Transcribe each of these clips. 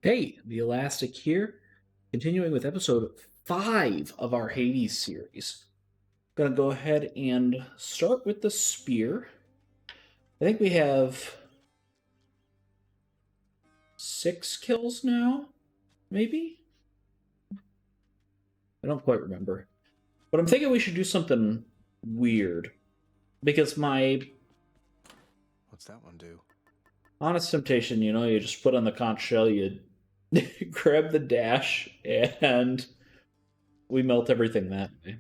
Hey, TheElastic here, continuing with episode 5 of our Hades series. Gonna go ahead and start with the spear. I think we have 6 kills now, maybe? I don't quite remember. But I'm thinking we should do something weird. Because my What's that one do? honest temptation, you just put on the conch shell, you grab the dash, and we melt everything that way.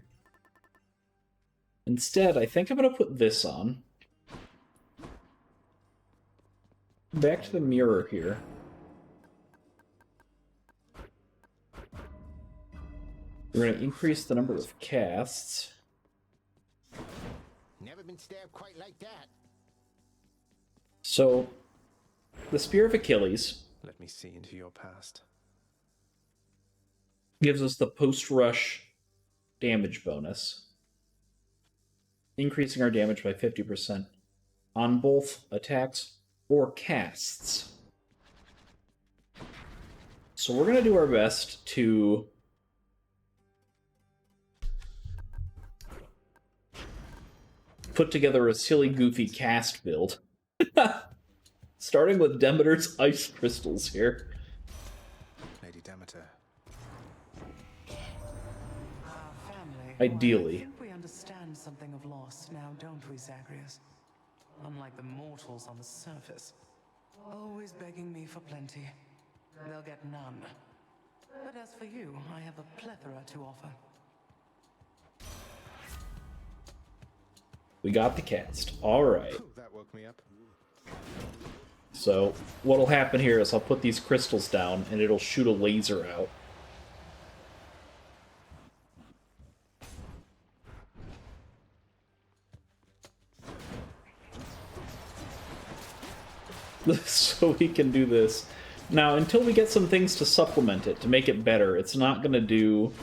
Instead, I think I'm going to put this on. Back to the mirror here. We're going to increase the number of casts. Never been stabbed quite like that. So, the Spear of Achilles Let me see into your past. gives us the post-rush damage bonus, increasing our damage by 50% on both attacks or casts. So we're going to do our best to put together a silly, goofy cast build. Starting with Demeter's ice crystals here. Lady Demeter. Family. Ideally. I think we understand something of loss now, don't we, Zagreus? Unlike the mortals on the surface. Always begging me for plenty. They'll get none. But as for you, I have a plethora to offer. We got the cast. Alright. That woke me up. So, what'll happen here is I'll put these crystals down, and it'll shoot a laser out. So we can do this. Now, until we get some things to supplement it, to make it better, it's not going to do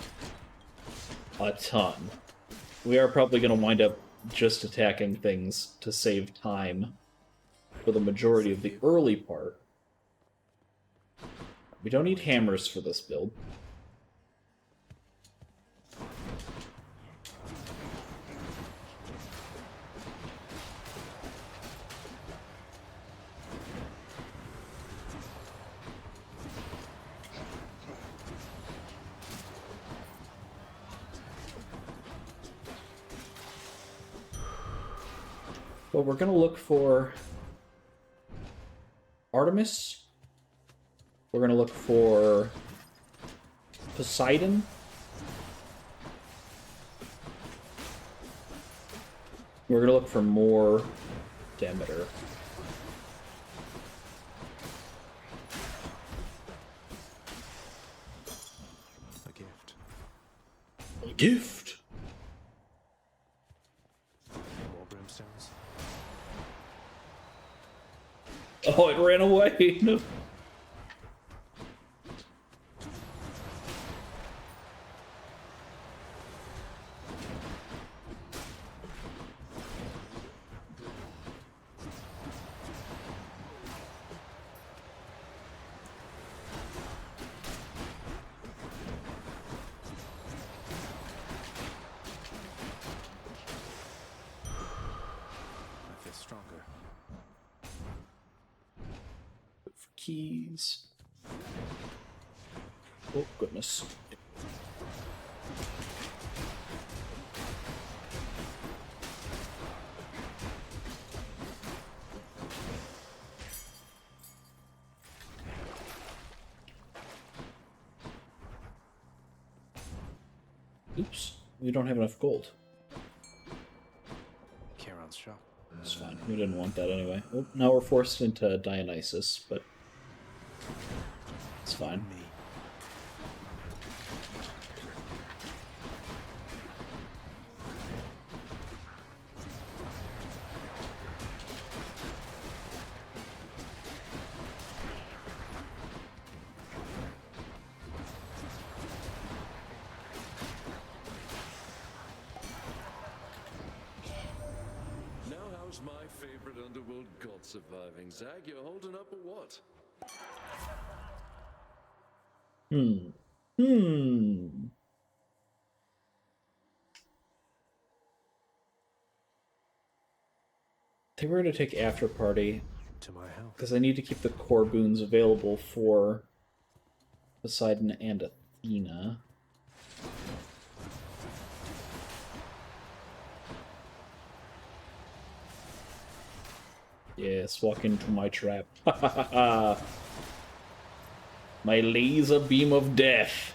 a ton. We are probably going to wind up just attacking things to save time for the majority of the early part. We don't need hammers for this build. But we're going to look for Artemis. We're going to look for Poseidon. We're going to look for more Demeter. A gift. A gift? More brimstones. Oh, it ran away. No. I feel stronger. For keys. Oh, goodness. Oops, we don't have enough gold. Charon's shop. It's fine. We didn't want that anyway. Oh, now we're forced into Dionysus, but it's fine. Me. Now how's my favorite underworld god surviving? Zag, you're holding up or what? Hmm. Hmm. I think we're going to take After Party, To my health. because I need to keep the core boons available for Poseidon and Athena. Yes, walk into my trap. My laser beam of death.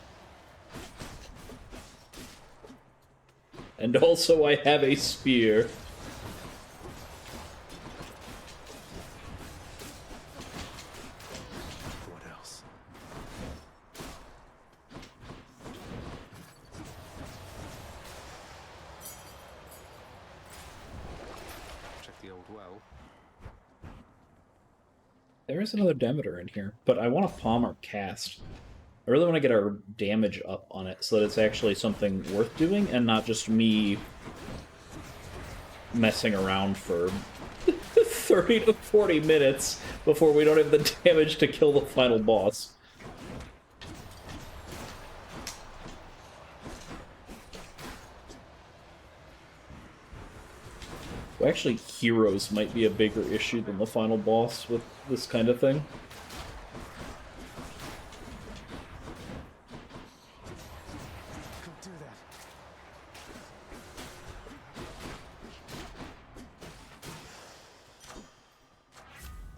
And also I have a spear. What else? Check the old well. There is another Demeter in here, but I want to palm our cast. I really want to get our damage up on it so that it's actually something worth doing and not just me messing around for 30 to 40 minutes before we don't have the damage to kill the final boss. Well, actually, heroes might be a bigger issue than the final boss with this kind of thing. Can't do that.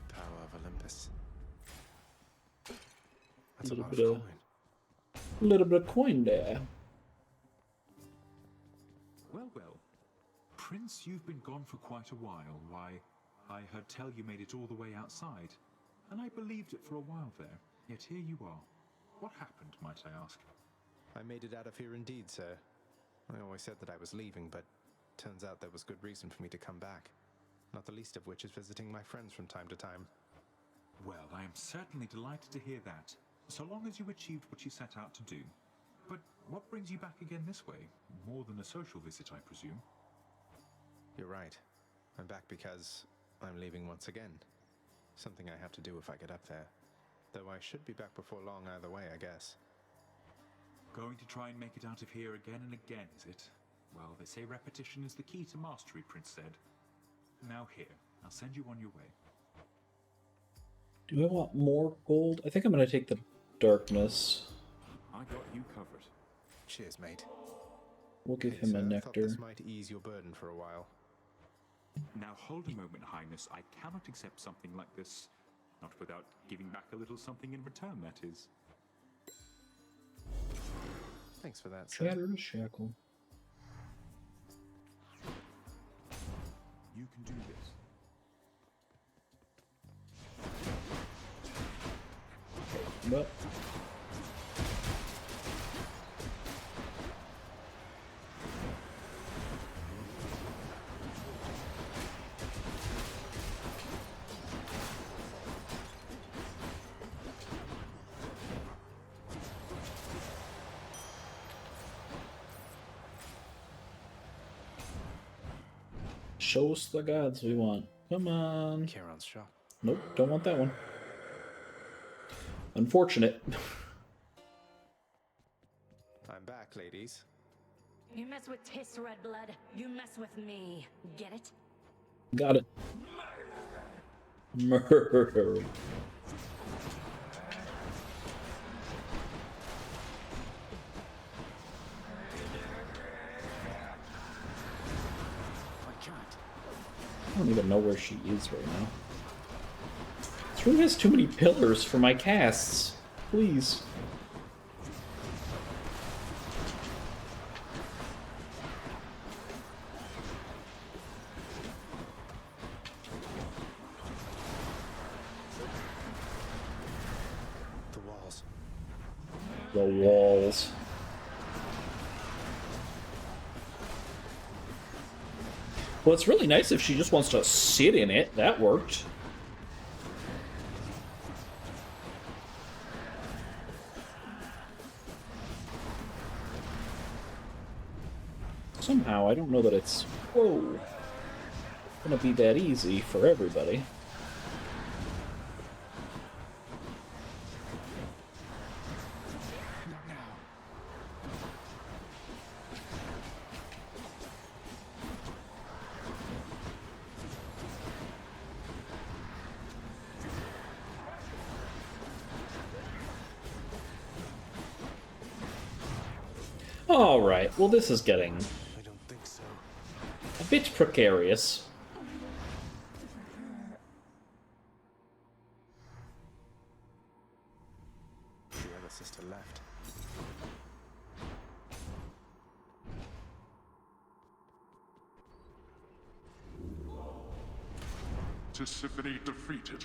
The power of Olympus. That's a Little lot of bit of- coin. A little bit of coin there. Well, well. Prince, you've been gone for quite a while. Why, I heard tell you made it all the way outside. And I believed it for a while there. Yet here you are. What happened, might I ask? I made it out of here indeed, sir. I always said that I was leaving, but turns out there was good reason for me to come back. Not the least of which is visiting my friends from time to time. Well, I am certainly delighted to hear that. So long as you achieved what you set out to do. But what brings you back again this way? More than a social visit, I presume. You're right. I'm back because I'm leaving once again. Something I have to do if I get up there. Though I should be back before long either way, I guess. Going to try and make it out of here again and again, is it? Well, they say repetition is the key to mastery, Prince said. Now here, I'll send you on your way. Do I want more gold? I think I'm going to take the darkness. I got you covered. Cheers, mate. We'll give Hey, him sir, a I thought nectar. this might ease your burden for a while. Now hold a moment, Highness. I cannot accept something like this. Not without giving back a little something in return, that is. Thanks for that, sir. Shatter to shackle. You can do this. But show us the gods we want. Come on. Charon's shop. Nope, don't want that one. Unfortunate. I'm back, ladies. You mess with Tiss, Red Blood, you mess with me. Get it? Got it. Murder. I can't. I don't even know where she is right now. This room has too many pillars for my casts. Please. The walls. The walls. Well, it's really nice if she just wants to sit in it. That worked. Somehow, I don't know that it's, whoa, gonna be that easy for everybody. Alright, well this is getting I don't think so. a bit precarious. The other sister left. Tisiphone defeated.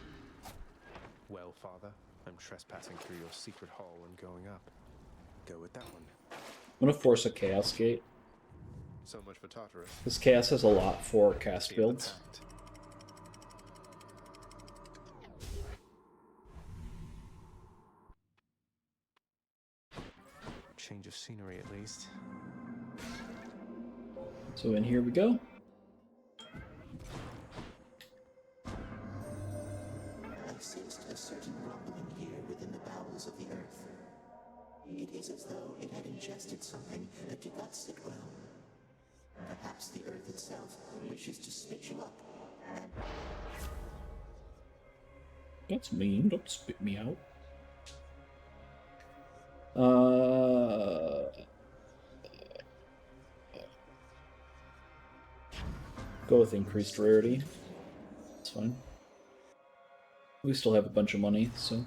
Well, Father, I'm trespassing through your secret hall and going up. Go with that one. I'm gonna force a Chaos Gate. So much for Tartarus. This Chaos has a lot for cast Seal the builds. pact. Change of scenery, at least. So in here we go. I sensed a certain rumbling here within the bowels of the earth. It is as though it had ingested something that did not sit well. Perhaps the earth itself wishes to spit you up. That's mean. Don't spit me out. Go with increased rarity. That's fine. We still have a bunch of money, so.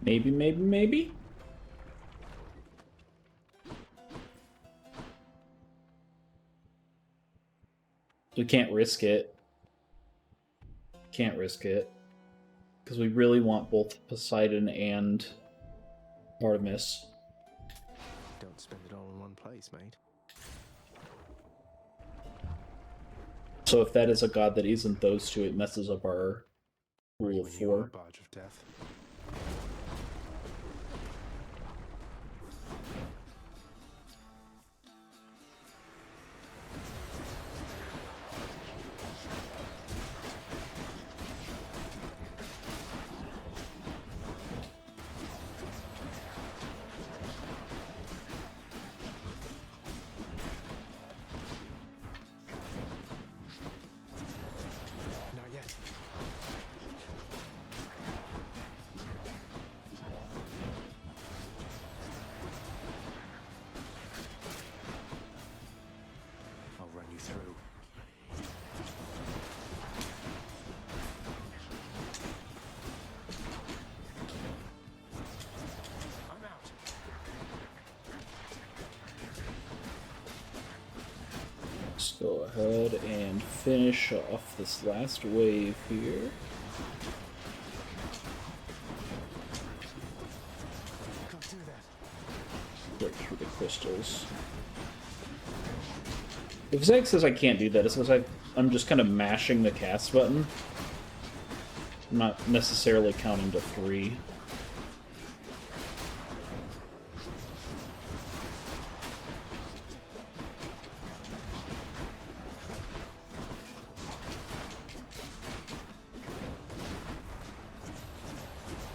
Maybe, maybe, maybe? We can't risk it. Can't risk it. Because we really want both Poseidon and Artemis. Don't spend it all in one place, mate. So if that is a god that isn't those two, it messes up our rule of When you are 4. Barge of Death. Not yet. I'll run you through. I'm out. Let's go ahead and finish off this last wave here. Can't do that. Break through the crystals. If Zach says I can't do that, it's because I'm just kind of mashing the cast button. I'm not necessarily counting to 3.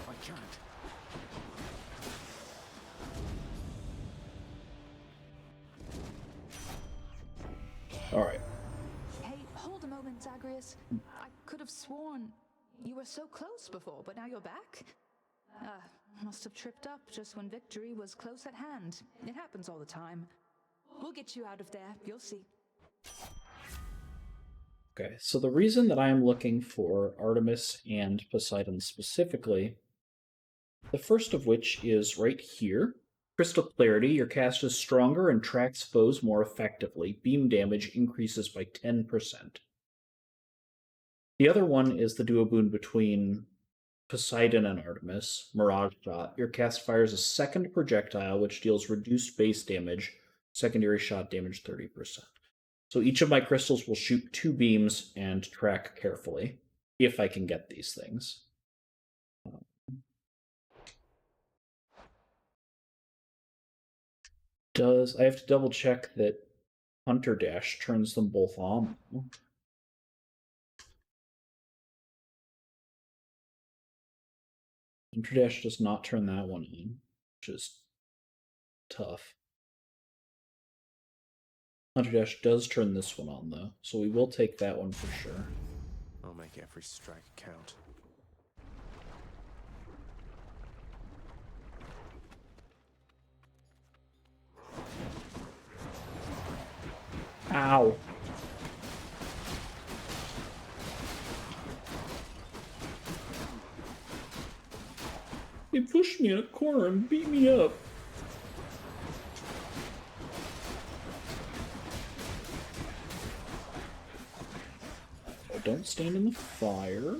I can't. Alright. Hey, hold a moment, Zagreus. I could have sworn you were so close before, but now you're back? Must have tripped up just when victory was close at hand. It happens all the time. We'll get you out of there, you'll see. Okay, so the reason that I am looking for Artemis and Poseidon specifically, the first of which is right here. Crystal Clarity, your cast is stronger and tracks foes more effectively. Beam damage increases by 10%. The other one is the duo boon between Poseidon and Artemis, Mirage Shot. Your cast fires a second projectile, which deals reduced base damage, secondary shot damage 30%. So each of my crystals will shoot 2 beams and track carefully, if I can get these things. I have to double check that Hunter Dash turns them both on? Hunter Dash does not turn that one on, which is tough. Hunter Dash does turn this one on, though, so we will take that one for sure. I'll make every strike count. Ow. He pushed me in a corner and beat me up. Oh, don't stand in the fire.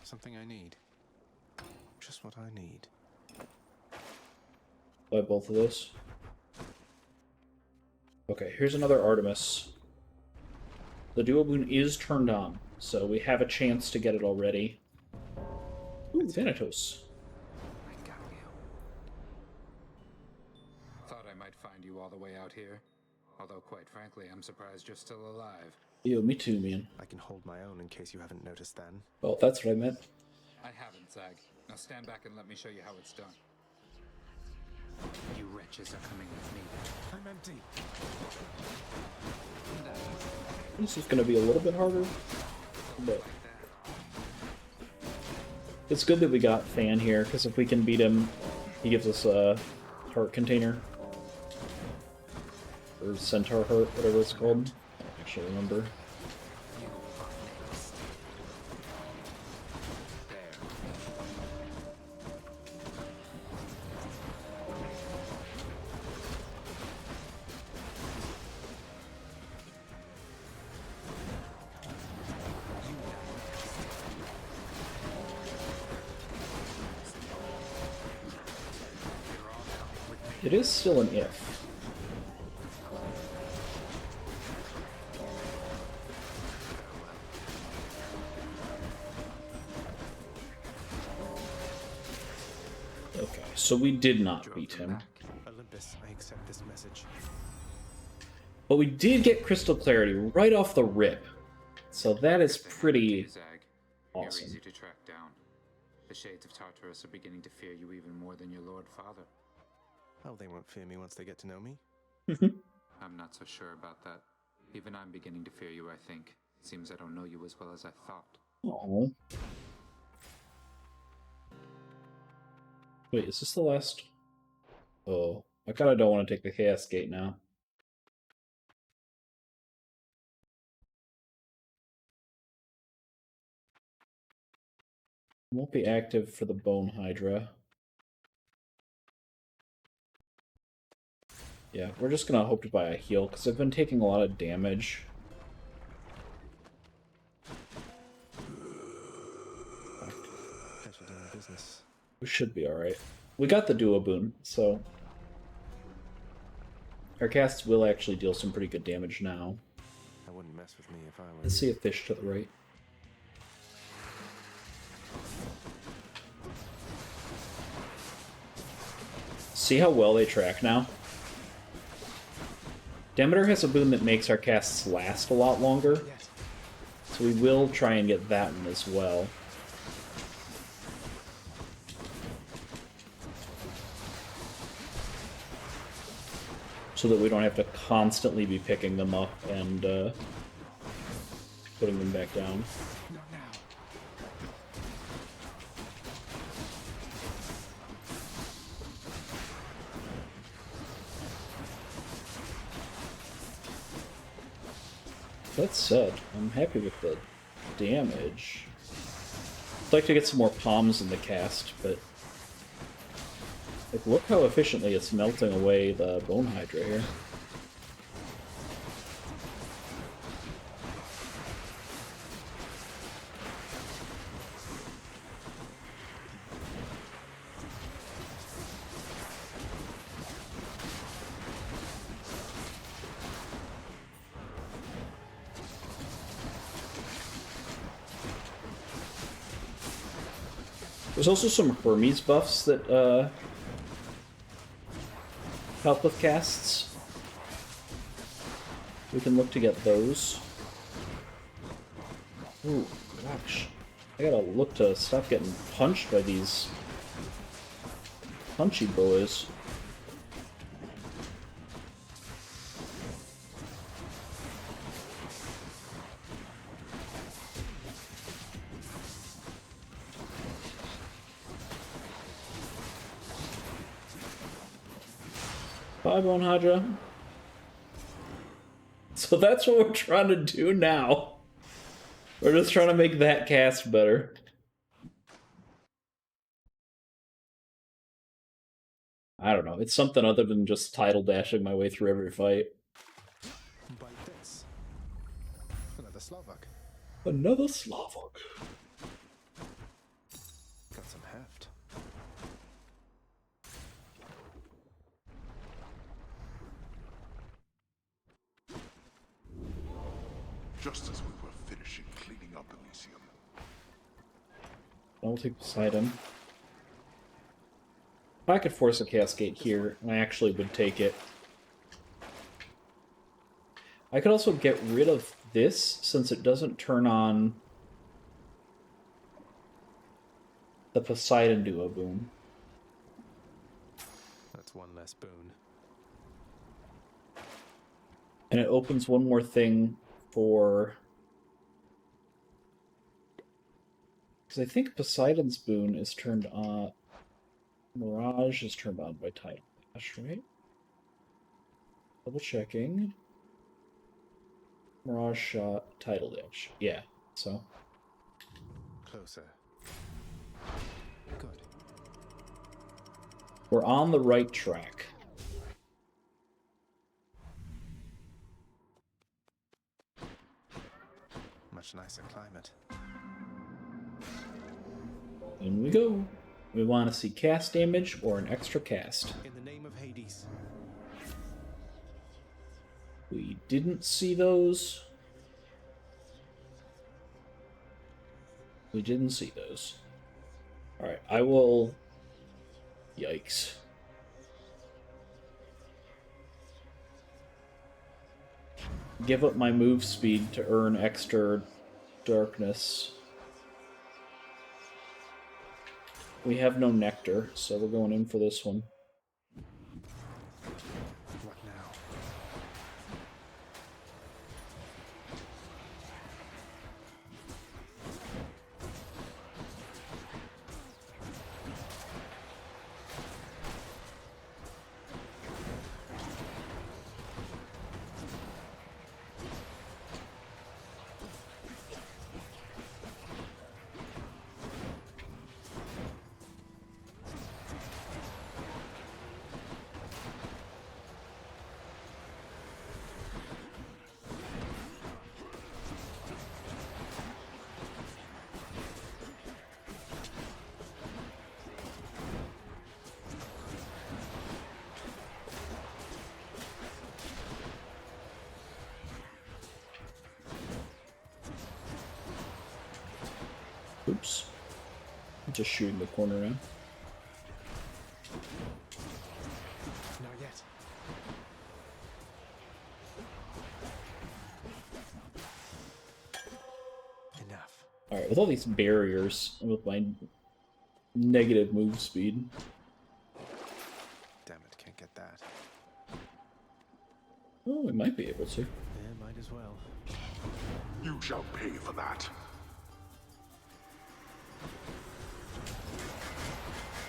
Something I need. Just what I need. Buy both of those. Okay, here's another Artemis. The duo boon is turned on, so we have a chance to get it already. Ooh, Thanatos. I got you. Thought I might find you all the way out here. Although, quite frankly, I'm surprised you're still alive. Yo, me too, man. I can hold my own in case you haven't noticed then. Oh, that's what I meant. I haven't, Zag. Now stand back and let me show you how it's done. You wretches are coming with me. I'm empty. This is going to be a little bit harder, but it's good that we got Fan here, because if we can beat him, he gives us a heart container. Or Centaur Heart, whatever it's called. I don't actually remember. It is still an if. Okay, so we did not beat him. Olympus, I accept this message. But we did get Crystal Clarity right off the rip. So that is pretty awesome. You're easy to track down. The shades of Tartarus are beginning to fear you even more than your Lord Father. Oh, they won't fear me once they get to know me? I'm not so sure about that. Even I'm beginning to fear you, I think. Seems I don't know you as well as I thought. Oh. Wait, is this the last? Oh, I kind of don't want to take the Chaos Gate now. Won't be active for the Bone Hydra. Yeah, we're just gonna hope to buy a heal, because I've been taking a lot of damage. Pleasure doing business. We should be alright. We got the Duo Boon, so... Our casts will actually deal some pretty good damage now. I wouldn't mess with me if I were. Let's see a fish to the right. See how well they track now? Demeter has a boon that makes our casts last a lot longer, so we will try and get that one as well. So that we don't have to constantly be picking them up and putting them back down. Not now. That said, I'm happy with the damage. I'd like to get some more palms in the cast, but Like, look how efficiently it's melting away the Bone Hydra here. There's also some Hermes buffs that help with casts. We can look to get those. Ooh, gosh. I gotta look to stop getting punched by these punchy boys. Bye, Bone Hydra. So that's what we're trying to do now. We're just trying to make that cast better. I don't know. It's something other than just tidal dashing my way through every fight. Bite this. Another Slovak. Another Slovak. Got some heft. Just as we were finishing cleaning up Elysium. I'll take Poseidon. If I could force a cascade here, I actually would take it. I could also get rid of this, since it doesn't turn on the Poseidon Duo boon. That's one less boon. And it opens one more thing for... Because I think Poseidon's boon is turned on... Mirage is turned on by Tidal Dash, right? Double checking. Mirage shot, Tidal Dash. Yeah, so. Closer. Good. We're on the right track. Much nicer climate. In we go. We want to see cast damage or an extra cast. In the name of Hades. We didn't see those. We didn't see those. Alright, I will... Yikes. Give up my move speed to earn extra darkness. We have no nectar, so we're going in for this one. What now? Oops. I'm just shooting the corner now. Not yet. Enough. Alright, with all these barriers, and with my negative move speed. Damn it, can't get that. Oh, we might be able to. Yeah, might as well. You shall pay for that.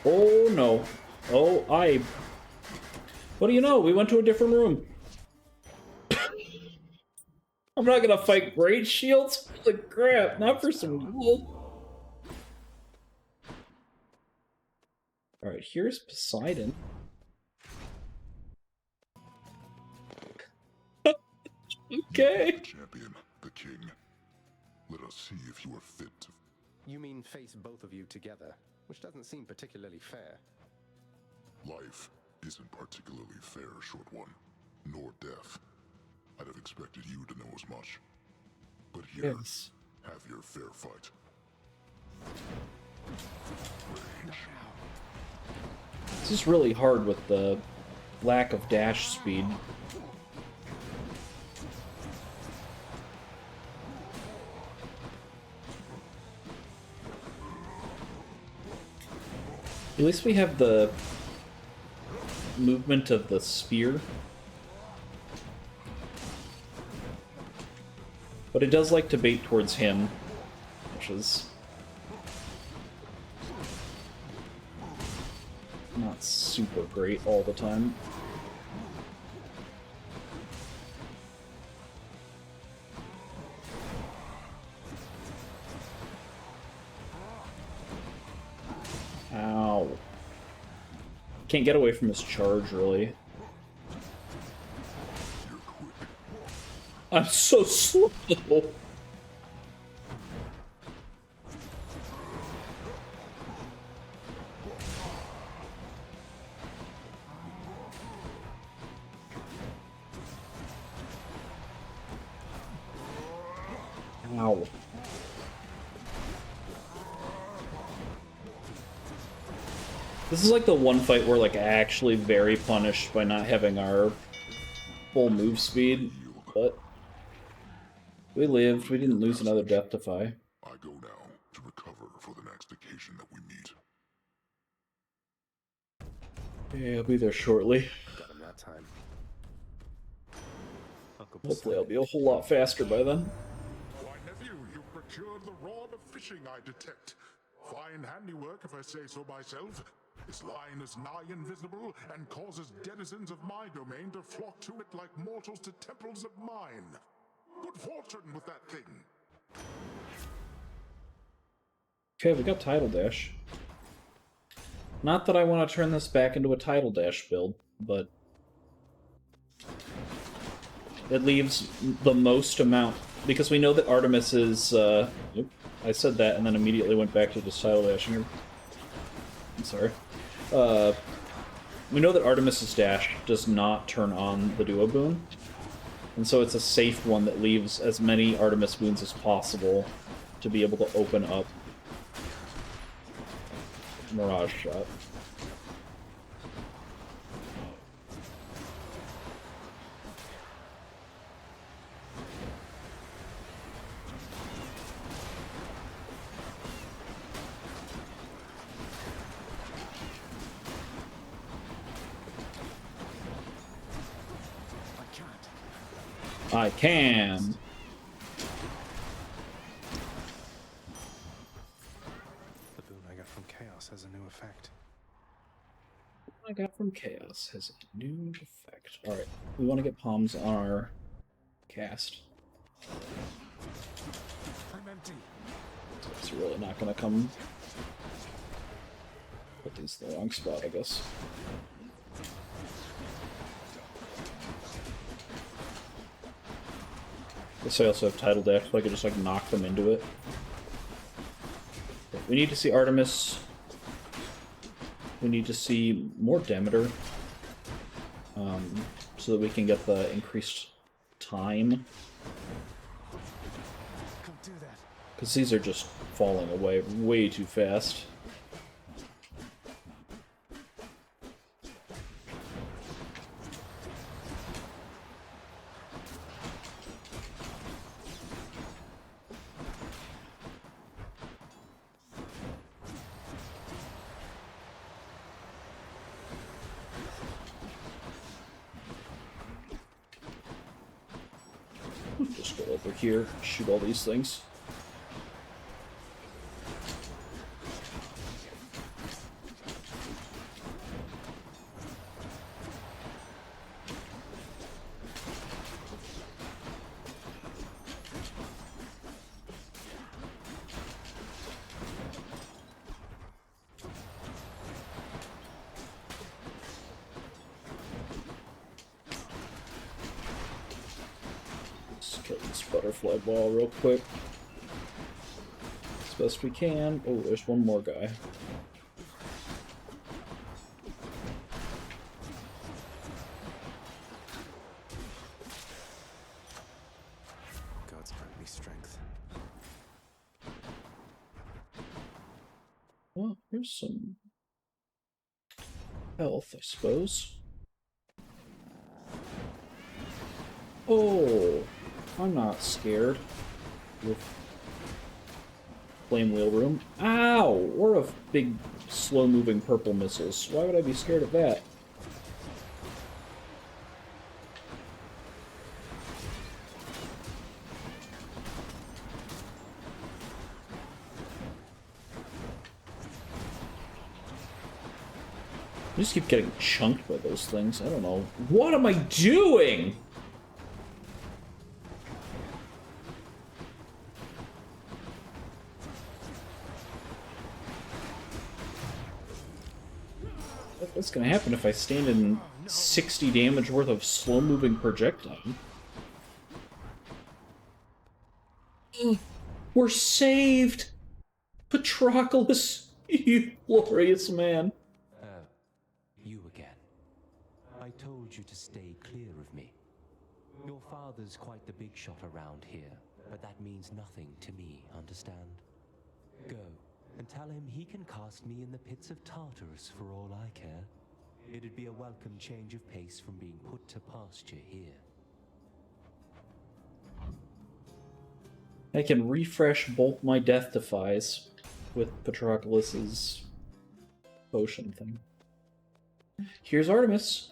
Oh no. Oh, what do you know? We went to a different room. I'm not gonna fight Great Shields? Holy crap, not for some wool. Alright, here's Poseidon. Okay. The champion, the king. Let us see if you are fit to... You mean face both of you together, which doesn't seem particularly fair. Life isn't particularly fair, short one, nor death. I'd have expected you to know as much. But here, Yes. have your fair fight. Rage. This is really hard with the lack of dash speed. At least we have the movement of the spear. But it does like to bait towards him, which is not super great all the time. Ow. Can't get away from his charge, really. I'm so slow. Ow. This is like the one fight we're like actually very punished by not having our full move speed, but we lived. We didn't lose another death defy. I go now to recover for the next occasion that we meet. Yeah, I'll be there shortly. Got him that time. Hopefully I'll be a whole lot faster by then. Why, nephew, you procured the rod of fishing, I detect. Fine handiwork, if I say so myself. This line is nigh invisible and causes denizens of my domain to flock to it like mortals to temples of mine. Good fortune with that thing. Okay, we got Tidal Dash. Not that I want to turn this back into a Tidal Dash build, but it leaves the most amount, because we know that Artemis is, I said that and then immediately went back to just Tidal Dashing. I'm sorry. We know that Artemis's dash does not turn on the Duo Boon, and so it's a safe one that leaves as many Artemis boons as possible to be able to open up Mirage Shot. I can. The boon I got from Chaos has a new effect. I got from Chaos has a new effect. Alright, we want to get palms on our cast. I'm empty. So it's really not going to come. Put these in the wrong spot, I guess. Guess I also have Tidal Dash, so I could just like knock them into it. But we need to see Artemis. We need to see more Demeter. So that we can get the increased time. Come do that. Because these are just falling away way too fast. Just go over here, shoot all these things. Kill this butterfly ball real quick. As best we can. Oh, there's one more guy. God's grant me strength. Well, here's some health, I suppose. Oh, I'm not scared. With flame wheel room. Ow! Or of big, slow-moving purple missiles. Why would I be scared of that? I just keep getting chunked by those things. I don't know. What am I doing? What's gonna happen if I stand in 60 damage worth of slow-moving projectile? We're saved! Patroclus, you glorious man. You again. I told you to stay clear of me. Your father's quite the big shot around here, but that means nothing to me, understand? Go, and tell him he can cast me in the pits of Tartarus for all I care. It'd be a welcome change of pace from being put to pasture here. I can refresh both my death defies with Patroclus's potion thing. Here's Artemis.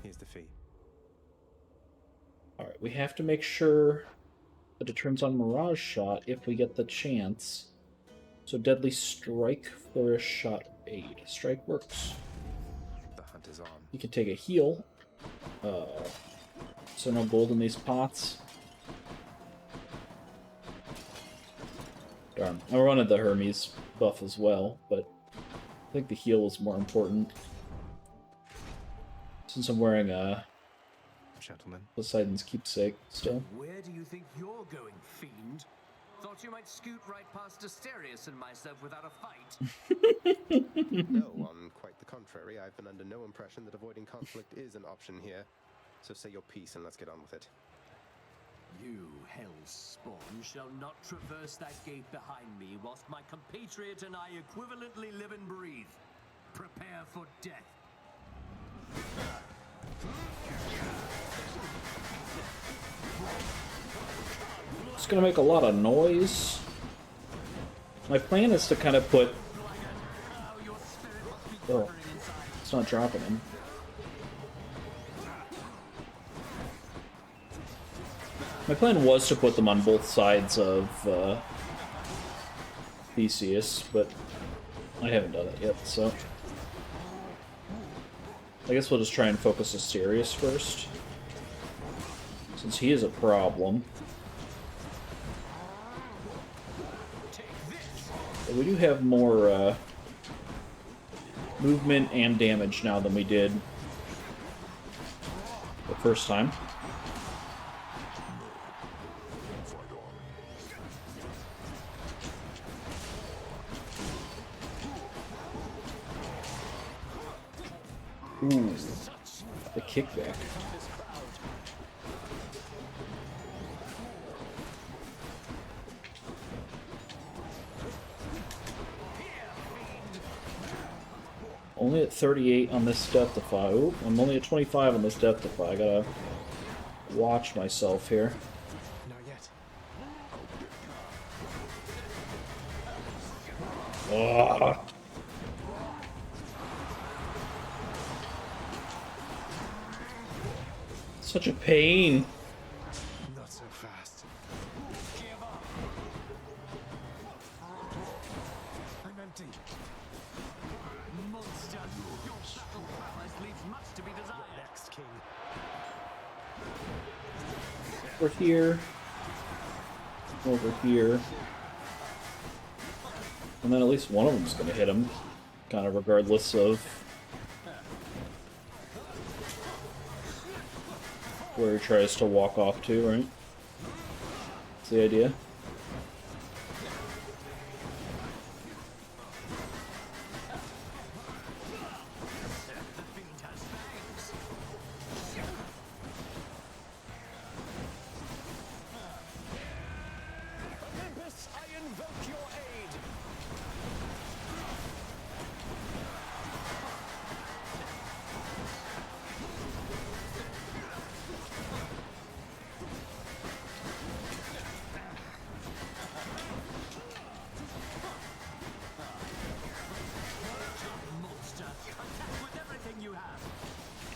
Here's the fee. Alright, we have to make sure that it turns on Mirage Shot if we get the chance. So Deadly Strike, Flourish, Shot, Aid. Strike works. The hunt is on. You can take a heal. So no gold in these pots. Darn. I wanted the Hermes buff as well, but I think the heal is more important. Since I'm wearing a Gentlemen. Poseidon's keepsake still. Where do you think you're going, fiend? Thought you might scoot right past Asterius and myself without a fight. No, on quite the contrary. I've been under no impression that avoiding conflict is an option here. So say your piece and let's get on with it. You, hell's spawn, shall not traverse that gate behind me whilst my compatriot and I equivalently live and breathe. Prepare for death. It's gonna make a lot of noise. My plan is to kind of put... Oh, it's not dropping him. My plan was to put them on both sides of Theseus, but I haven't done it yet, so... I guess we'll just try and focus Asterius first, since he is a problem. But we do have more movement and damage now than we did the first time. Ooh, the kickback. Only at 38 on this death defy. Oop, I'm only at 25 on this death defy. I gotta watch myself here. Not yet. Ugh. Such a pain. Not so fast. I'm empty. Monster, your battle prowess leaves much to be desired. Next, King. Over here. Over here. And then at least one of them's gonna hit him. Kind of regardless of where he tries to walk off to, right? the idea. Olympus, I invoke your aid. Monster, attack with everything you have.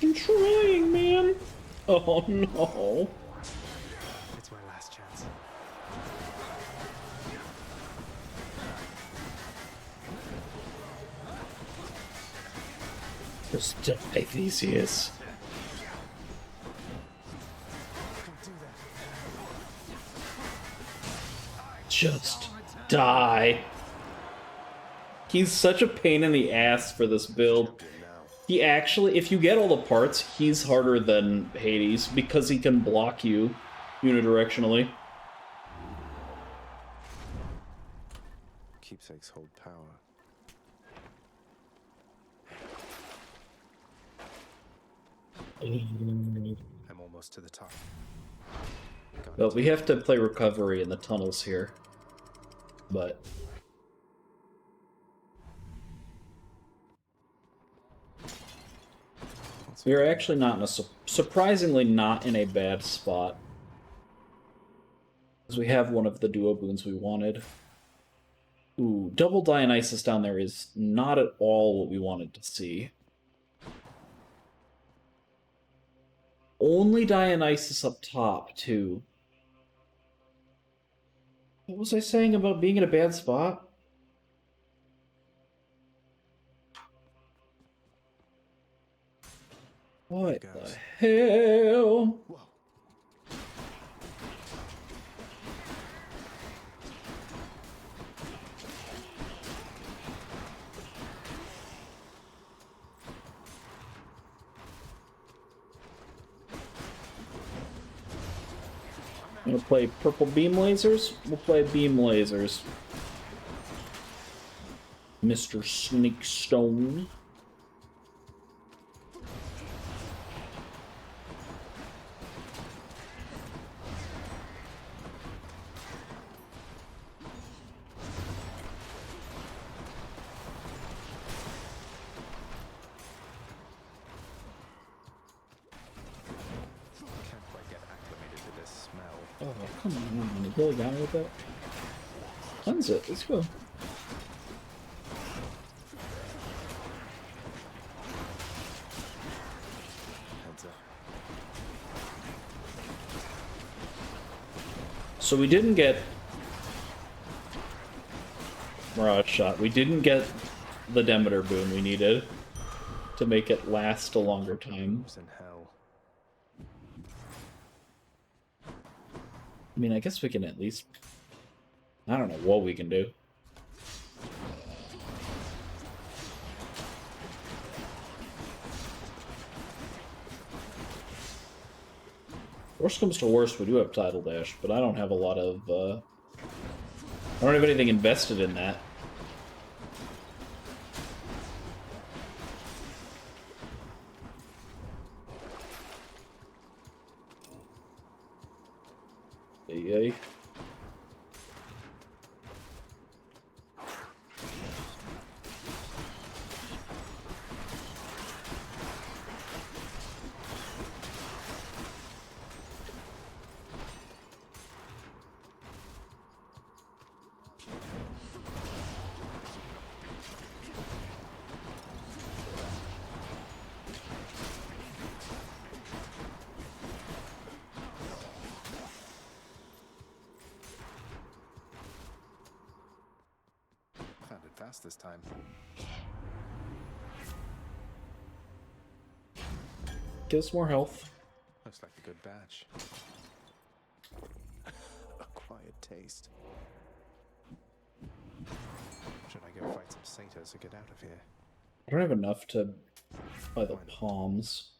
I'm trying, man. Oh no. It's my last chance. Just die, Theseus. Just die. He's such a pain in the ass for this build. He actually, if you get all the parts, he's harder than Hades because he can block you unidirectionally. Keepsakes hold power. I'm almost to the top. Well, we have to play recovery in the tunnels here. But we are actually not in a surprisingly not in a bad spot, because we have one of the duo boons we wanted. Ooh, double Dionysus down there is not at all what we wanted to see. Only Dionysus up top, too. What was I saying about being in a bad spot? What the hell? Whoa. I'm gonna play purple beam lasers. We'll play beam lasers. Mr. Snakestone. Oh, come on. You really got me with that? Cleanse it. Let's go. So we didn't get Mirage Shot. We didn't get the Demeter boon we needed to make it last a longer time. I mean, I guess we can at least... I don't know what we can do. Worst comes to worst, we do have Tidal Dash, but I don't have a lot of... I don't have anything invested in that. Yay. Fast this time. Give us more health. Looks like a good batch. Acquired taste. Should I go fight some satyrs to get out of here? I don't have enough to buy the palms.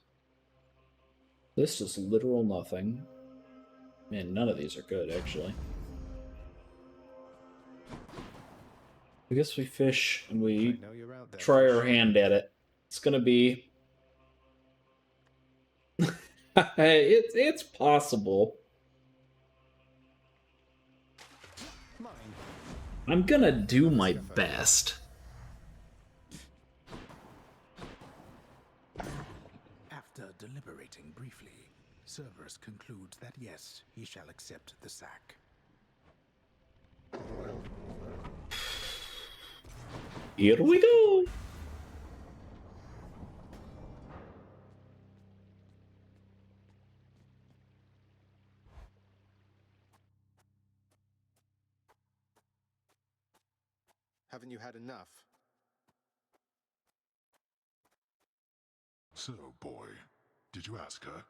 This is literal nothing. Man, none of these are good, actually. I guess we fish and we I know you're out there, try our fish. hand at it. It's gonna be... it's possible. Mine. I'm gonna do my best. After deliberating briefly, Cerberus concludes that yes, he shall accept the sack. Here we go! Haven't you had enough? So, boy, did you ask her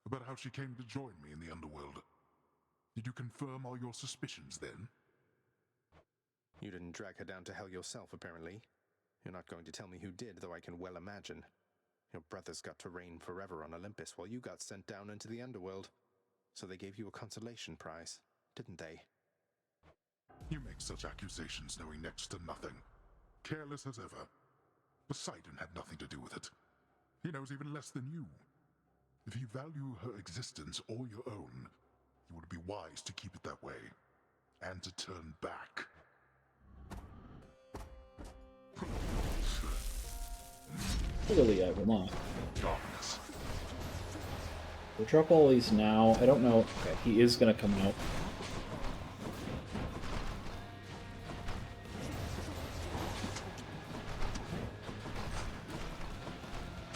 about how she came to join me in the underworld? Did you confirm all your suspicions then? You didn't drag her down to hell yourself, apparently. You're not going to tell me who did, though I can well imagine. Your brothers got to reign forever on Olympus while you got sent down into the underworld. So they gave you a consolation prize, didn't they? You make such accusations knowing next to nothing. Careless as ever. Poseidon had nothing to do with it. He knows even less than you. If you value her existence or your own, you would be wise to keep it that way, and to turn back. Clearly I will not. Darkness. We'll drop all these now. I don't know. Okay, he is gonna come out.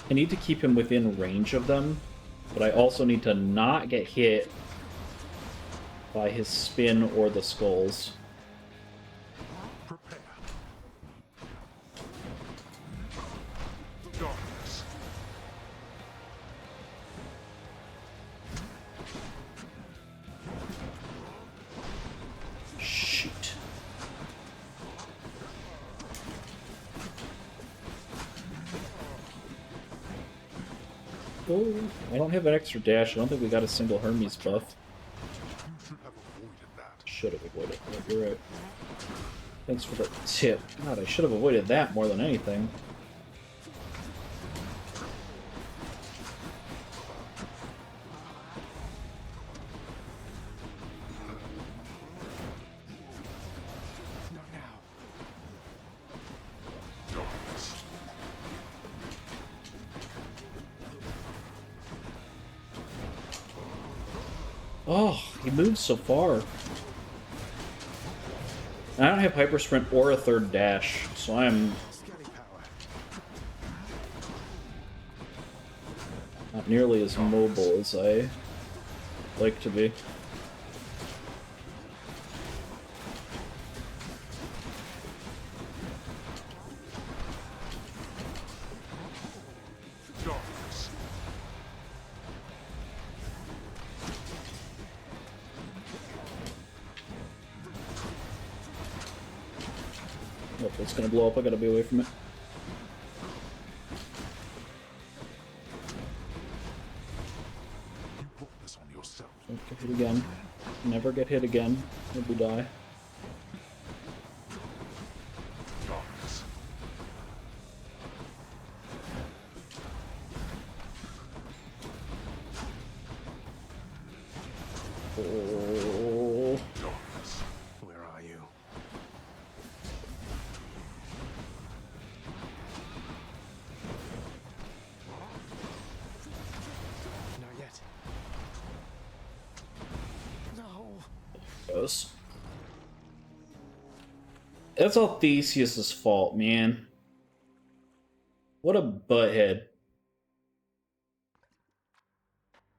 I need to keep him within range of them, but I also need to not get hit by his spin or the skulls. Prepare. Darkness. Shoot. Oh, I don't have an extra dash. I don't think we got a single Hermes buff. You should have avoided that. Should have avoided that. You're right. Thanks for the tip. God, I should have avoided that more than anything. Not now. Darkness. Oh, he moves so far. I don't have hyper sprint or a third dash, so I'm Skelly power. not nearly as mobile as I like to be. Darkness. Oh, it's gonna blow up. I gotta be away from it. You brought this on yourself. Don't get hit again. Never get hit again. Maybe die. Darkness. Oh. Darkness. Where are you? Not yet. No. Goes. That's all Theseus's fault, man. What a butthead.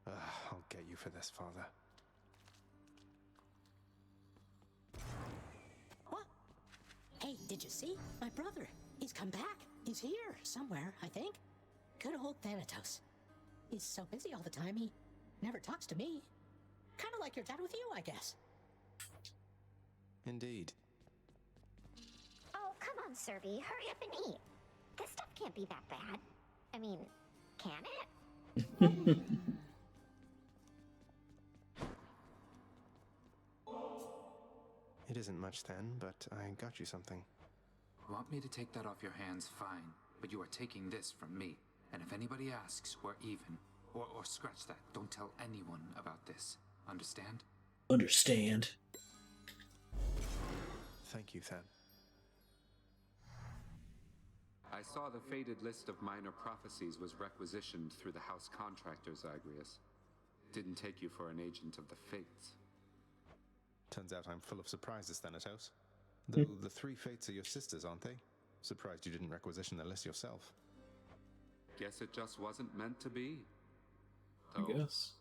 I'll get you for this, Father. What? Hey, did you see? My brother. He's come back. He's here somewhere, I think. Good old Thanatos. He's so busy all the time, he never talks to me. Kind of like your dad with you, I guess. Indeed. Oh, come on, Serby. Hurry up and eat. This stuff can't be that bad. I mean, can it? It isn't much then, but I got you something. Want me to take that off your hands? Fine. But you are taking this from me. And if anybody asks, we're even. Or scratch that. Don't tell anyone about this. Understand? Understand. Thank you, Then. I saw the faded list of minor prophecies was requisitioned through the house contractors, Zagreus. Didn't take you for an agent of the fates. Turns out I'm full of surprises, Thanatos. Though the three fates are your sisters, aren't they? Surprised you didn't requisition the list yourself. Guess it just wasn't meant to be. I guess.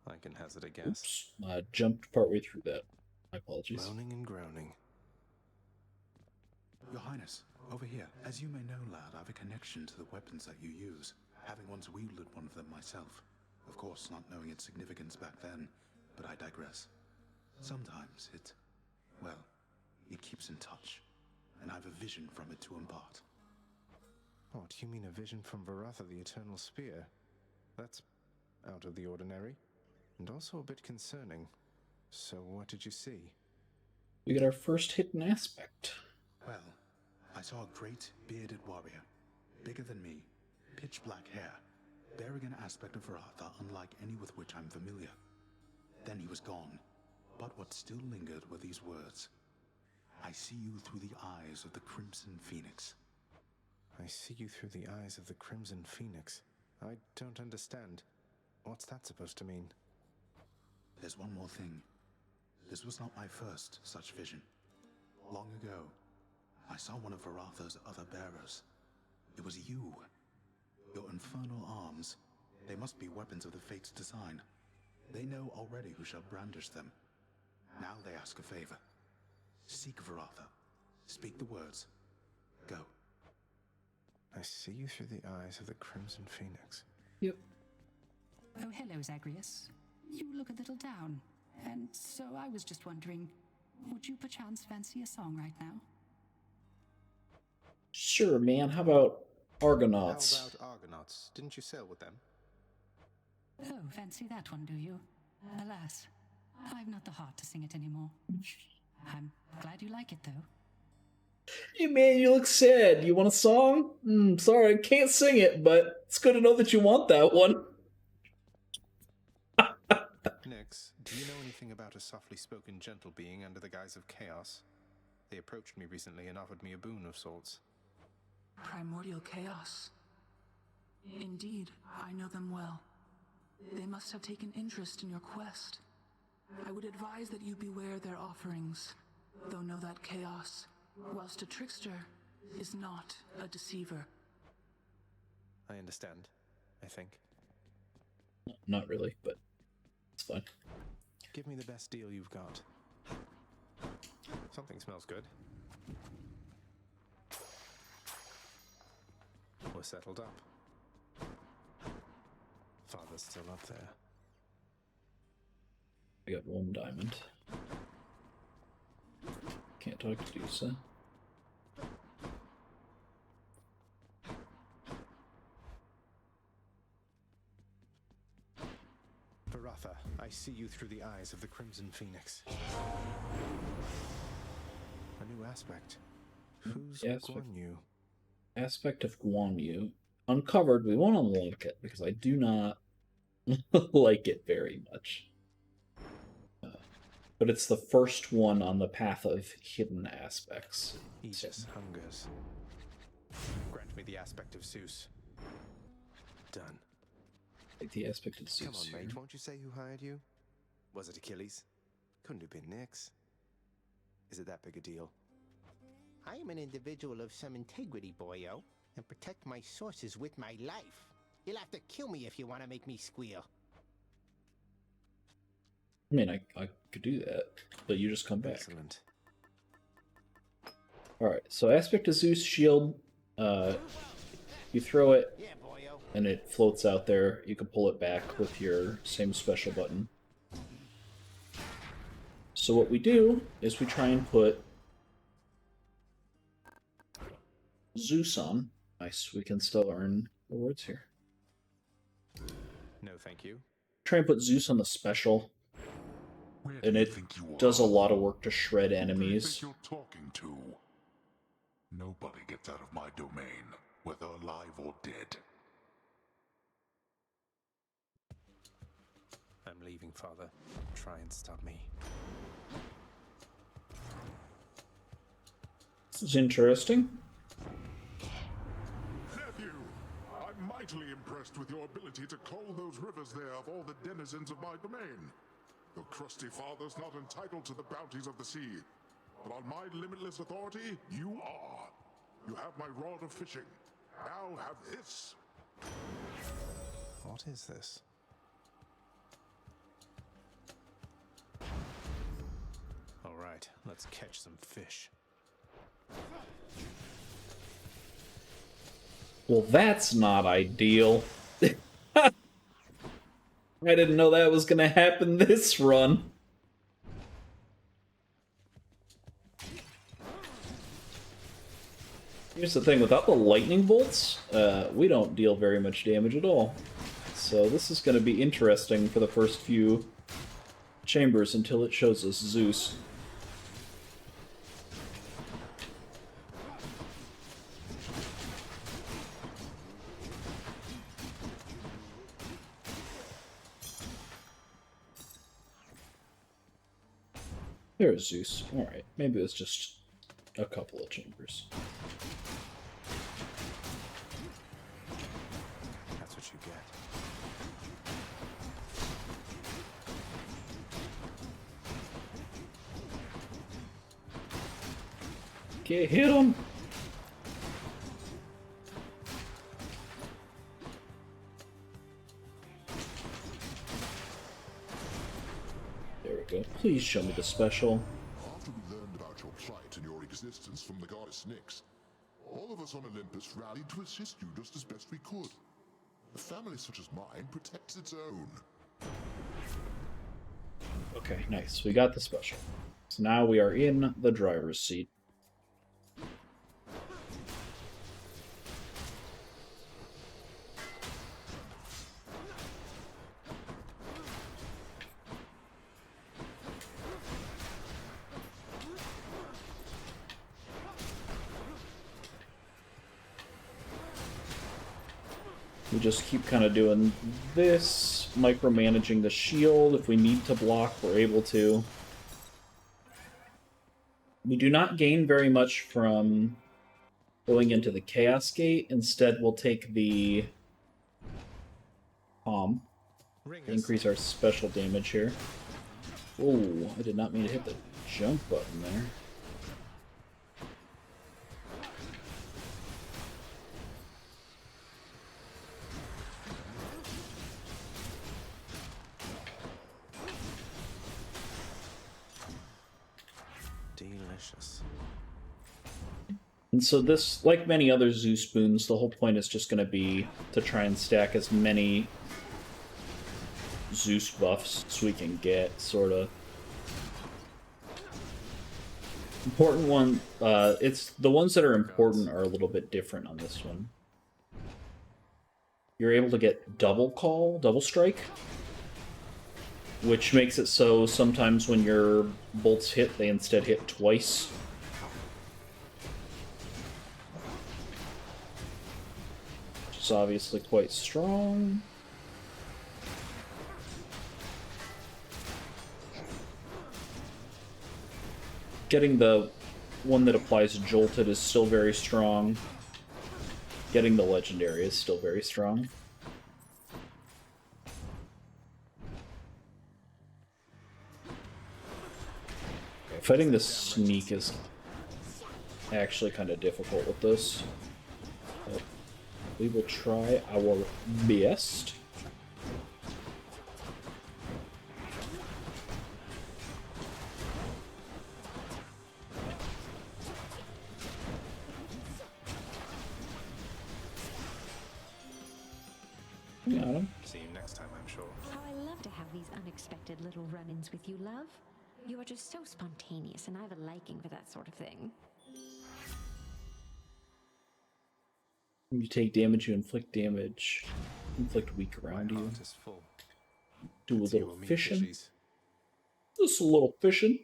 I can hazard a guess. Oops. I jumped partway through that. My apologies. Moaning and groaning. Your Highness, over here. As you may know, lad, I have a connection to the weapons that you use, having once wielded one of them myself. Of course, not knowing its significance back then, but I digress. Sometimes it keeps in touch, and I have a vision from it to impart. Oh, do you mean a vision from Varatha, the Eternal Spear? That's out of the ordinary, and also a bit concerning. So what did you see? We got our first hidden aspect. Well, I saw a great bearded warrior, bigger than me, pitch black hair, bearing an aspect of Varatha unlike any with which I'm familiar. Then he was gone, but what still lingered were these words. I see you through the eyes of the Crimson Phoenix. I see you through the eyes of the Crimson Phoenix. I don't understand. What's that supposed to mean? There's one more thing. This was not my first such vision. Long ago, I saw one of Varatha's other bearers. It was you. Your infernal arms. They must be weapons of the Fates' design. They know already who shall brandish them. Now they ask a favor. Seek Varatha. Speak the words. Go. I see you through the eyes of the Crimson Phoenix. Yep. Oh, hello, Zagreus. You look a little down. And so I was just wondering, would you perchance fancy a song right now? Sure, man. How about Argonauts? How about Argonauts? Didn't you sail with them? Oh, fancy that one, do you? Alas, I've not the heart to sing it anymore. I'm glad you like it, though. Hey, man, you look sad. You want a song? Sorry, I can't sing it, but it's good to know that you want that one. Nix, do you know anything about a softly spoken gentle being under the guise of chaos? They approached me recently and offered me a boon of sorts. Primordial chaos. Indeed, I know them well. They must have taken interest in your quest. I would advise that you beware their offerings, though know that chaos, whilst a trickster, is not a deceiver. I understand, I think. Not really, but it's fine. Give me the best deal you've got. Something smells good. We're settled up. Father's still up there. I got one diamond. Can't talk to Dusa. Varatha, I see you through the eyes of the Crimson Phoenix. A new aspect. Who's Guan Yu? Aspect of Guan Yu. Uncovered, we won't unlock it because I do not like it very much. But it's the first one on the path of hidden aspects. Aegis hungers. Grant me the aspect of Zeus. Done. Like the aspect of Zeus. Come on, mate, won't you say who hired you? Was it Achilles? Couldn't have been Nyx. Is it that big a deal? I am an individual of some integrity, boyo, and protect my sources with my life. You'll have to kill me if you want to make me squeal. I mean, I could do that, but you just come back. Excellent. Alright, so aspect of Zeus shield, you throw it, and it floats out there. You can pull it back with your same special button. So what we do is we try and put Zeus on. Nice, we can still earn rewards here. No, thank you. Try and put Zeus on the special. We're and it does a lot of work to shred enemies. Who do you think you're talking to? Nobody gets out of my domain, whether alive or dead. I'm leaving, Father. Try and stop me. This is interesting. Nephew, I'm mightily impressed with your ability to cull those rivers there of all the denizens of my domain. Your crusty father's not entitled to the bounties of the sea, but on my limitless authority, you are. You have my rod of fishing. Now have this. What is this? All right, let's catch some fish. Well, that's not ideal. I didn't know that was gonna happen this run. Here's the thing, without the lightning bolts, we don't deal very much damage at all. So this is gonna be interesting for the first few chambers until it shows us Zeus. There's Zeus. Alright, maybe it was just a couple of chambers. That's what you get. Okay, hit him! There we go. Please show me the special. After we learned about your plight and your existence from the goddess Nyx, all of us on Olympus rallied to assist you just as best we could. A family such as mine protects its own. Okay, nice. We got the special. So now we are in the driver's seat. We just keep kind of doing this, micromanaging the shield. If we need to block, we're able to. We do not gain very much from going into the Chaos Gate. Instead, we'll take the Palm. Increase our special damage here. Oh, I did not mean to hit the jump button there. Delicious. And so this, like many other Zeus boons, the whole point is just going to be to try and stack as many Zeus buffs as we can get, sort of. Important one, it's the ones that are important are a little bit different on this one. You're able to get double strike, which makes it so sometimes when your bolts hit, they instead hit twice. Which is obviously quite strong. Getting the one that applies Jolted is still very strong. Getting the legendary is still very strong. Fighting the sneak is actually kind of difficult with this. But we will try our best. Got him. See you next time, I'm sure. How I love to have these unexpected little run-ins with you, love. You are just so spontaneous, and I have a liking for that sort of thing. When you take damage, you inflict damage. Inflict weak around you. Is full. Do a Let's see little what meat fishing. fishies. Just a little fishing.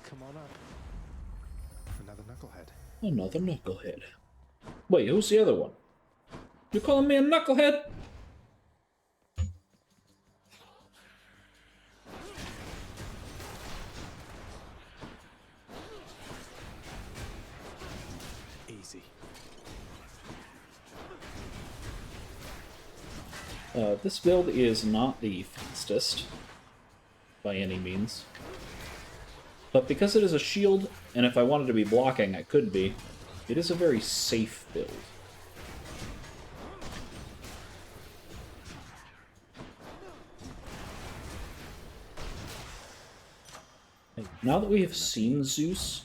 Come on up. Another knucklehead. Another knucklehead. Wait, who's the other one? You calling me a knucklehead? Easy. This build is not the fastest by any means. But because it is a shield, and if I wanted to be blocking, I could be, it is a very safe build. Now that we have seen Zeus,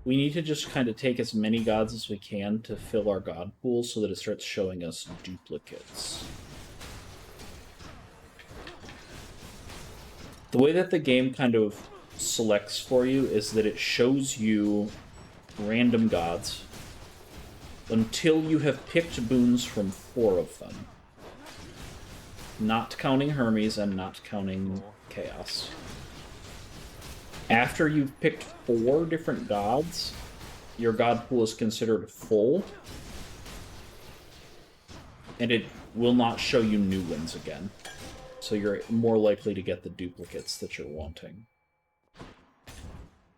we need to just kind of take as many gods as we can to fill our god pool so that it starts showing us duplicates. The way that the game kind of selects for you is that it shows you random gods until you have picked boons from 4 of them. Not counting Hermes and not counting Chaos. After you've picked 4 different gods, your god pool is considered full, and it will not show you new ones again. So you're more likely to get the duplicates that you're wanting.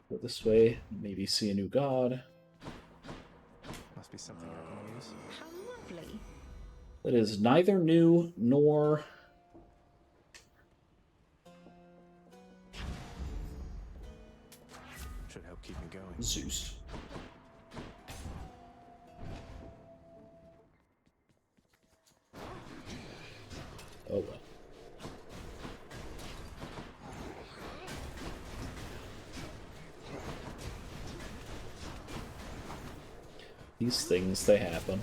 Go this way, maybe see a new god. Must be something I can use. How lovely. That is neither new nor... Should help keep me going. Zeus. Oh well. These things, they happen.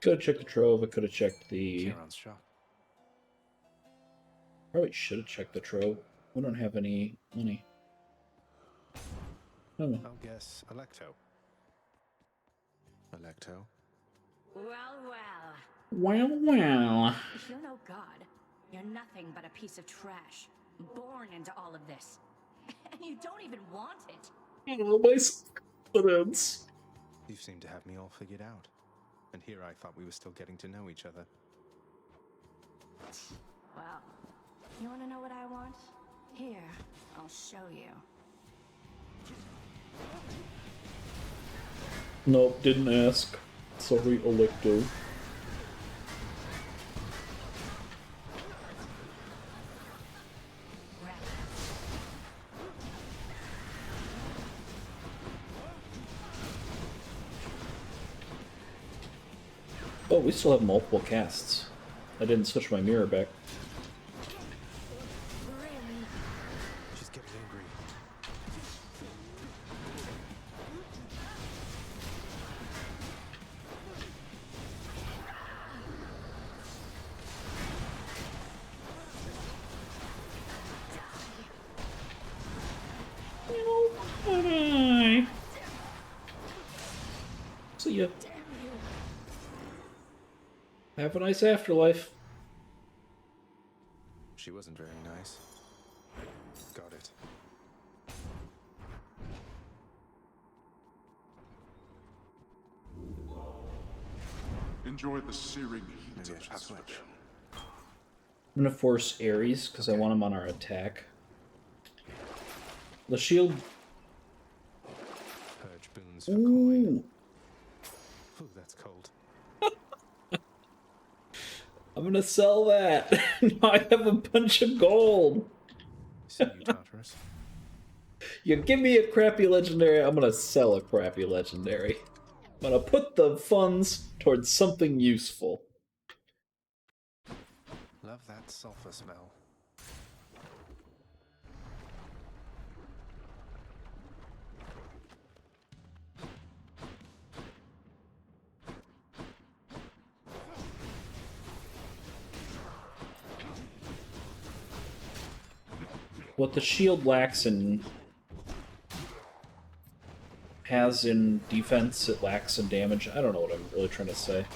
Could have checked the trove, I could have checked the... Charon's shop. Probably should have checked the trove. We don't have any money. Oh. I'll guess Electo. Electo? Well, well. Well, well. If you're no god, you're nothing but a piece of trash, born into all of this. And you don't even want it. Oh, my confidence. You seem to have me all figured out. And here I thought we were still getting to know each other. Well, you want to know what I want? Here, I'll show you. Nope, didn't ask. Sorry, Electo. Oh, we still have multiple casts. I didn't switch my mirror back. She's getting angry. Bye. See ya. Have a nice afterlife. She wasn't very nice. Got it. Enjoy the searing heat of Asphodel. I'm gonna force Ares because I want him on our attack. The shield. Purge boons for Ooh. Ooh, that's cold. I'm gonna sell that. Now I have a bunch of gold. See you, Tartarus. You give me a crappy legendary, I'm gonna sell a crappy legendary. I'm gonna put the funds towards something useful. Love that sulfur smell. What the shield lacks in has in defense, it lacks in damage. I don't know what I'm really trying to say.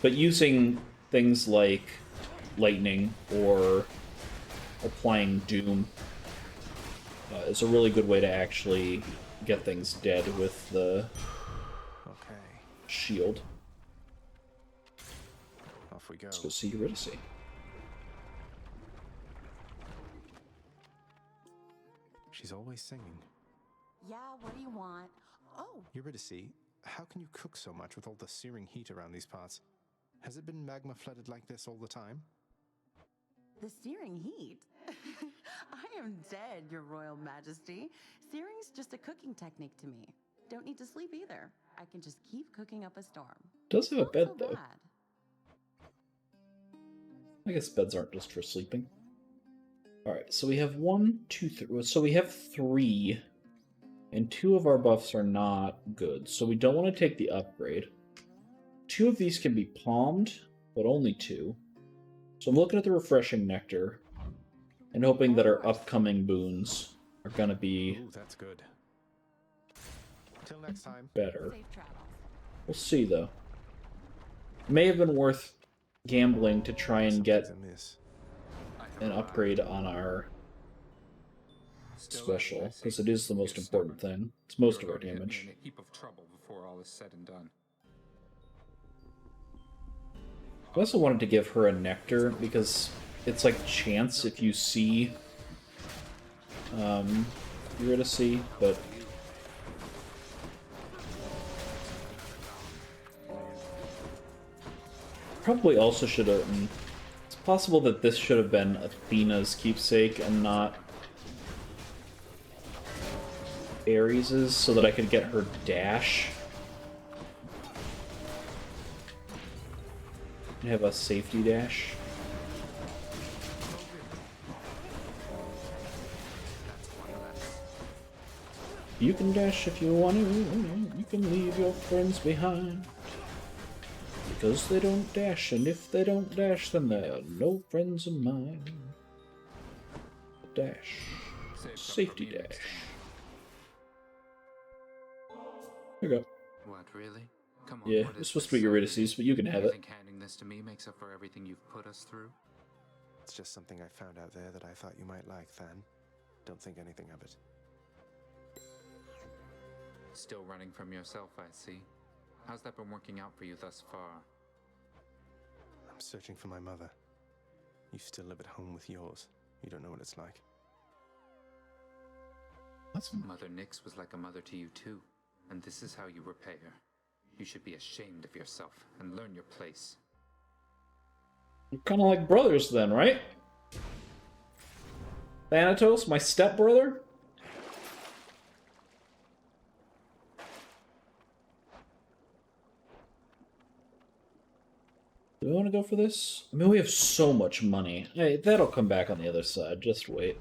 But using things like lightning or applying doom is a really good way to actually get things dead with the shield. Off we go. Let's go see Eurydice. She's always singing. Yeah, what do you want? Oh, Eurydice, how can you cook so much with all the searing heat around these parts? Has it been magma flooded like this all the time? the searing heat. I am dead, Your Royal Majesty. Searing's just a cooking technique to me. Don't need to sleep either. I can just keep cooking up a storm. Does have a bed, so though. bad. I guess beds aren't just for sleeping. Alright, so we have 1, 2, 3. So we have 3. And 2 of our buffs are not good. So we don't want to take the upgrade. 2 of these can be palmed, but only 2. So I'm looking at the Refreshing Nectar and hoping that our upcoming boons are going to be Ooh, that's good. Till next time. better. We'll see, though. May have been worth gambling to try and get an upgrade on our special, because it is the most important thing. It's most of our damage. In a heap of trouble before all is said and done. I also wanted to give her a nectar because it's like chance if you see Eurydice, but probably also should have. It's possible that this should have been Athena's keepsake and not Ares's, so that I could get her dash. And have a safety dash. You can dash if you want to. You can leave your friends behind. Because they don't dash, and if they don't dash, then they're no friends of mine. Dash. Safety dash. There you go. What, really? Come on, Yeah, what is it's supposed to this? be Eurydice's, but you can have You it. think handing this to me makes up for everything you've put us through? It's just something I found out there that I thought you might like, Than. Don't think anything of it. Still running from yourself, I see. How's that been working out for you thus far? I'm searching for my mother. You still live at home with yours. You don't know what it's like. Mother Nyx was like a mother to you too, and this is how you repay her. You should be ashamed of yourself and learn your place. You're kind of like brothers then, right? Thanatos, my stepbrother? Do we want to go for this? I mean, we have so much money. Hey, that'll come back on the other side. Just wait.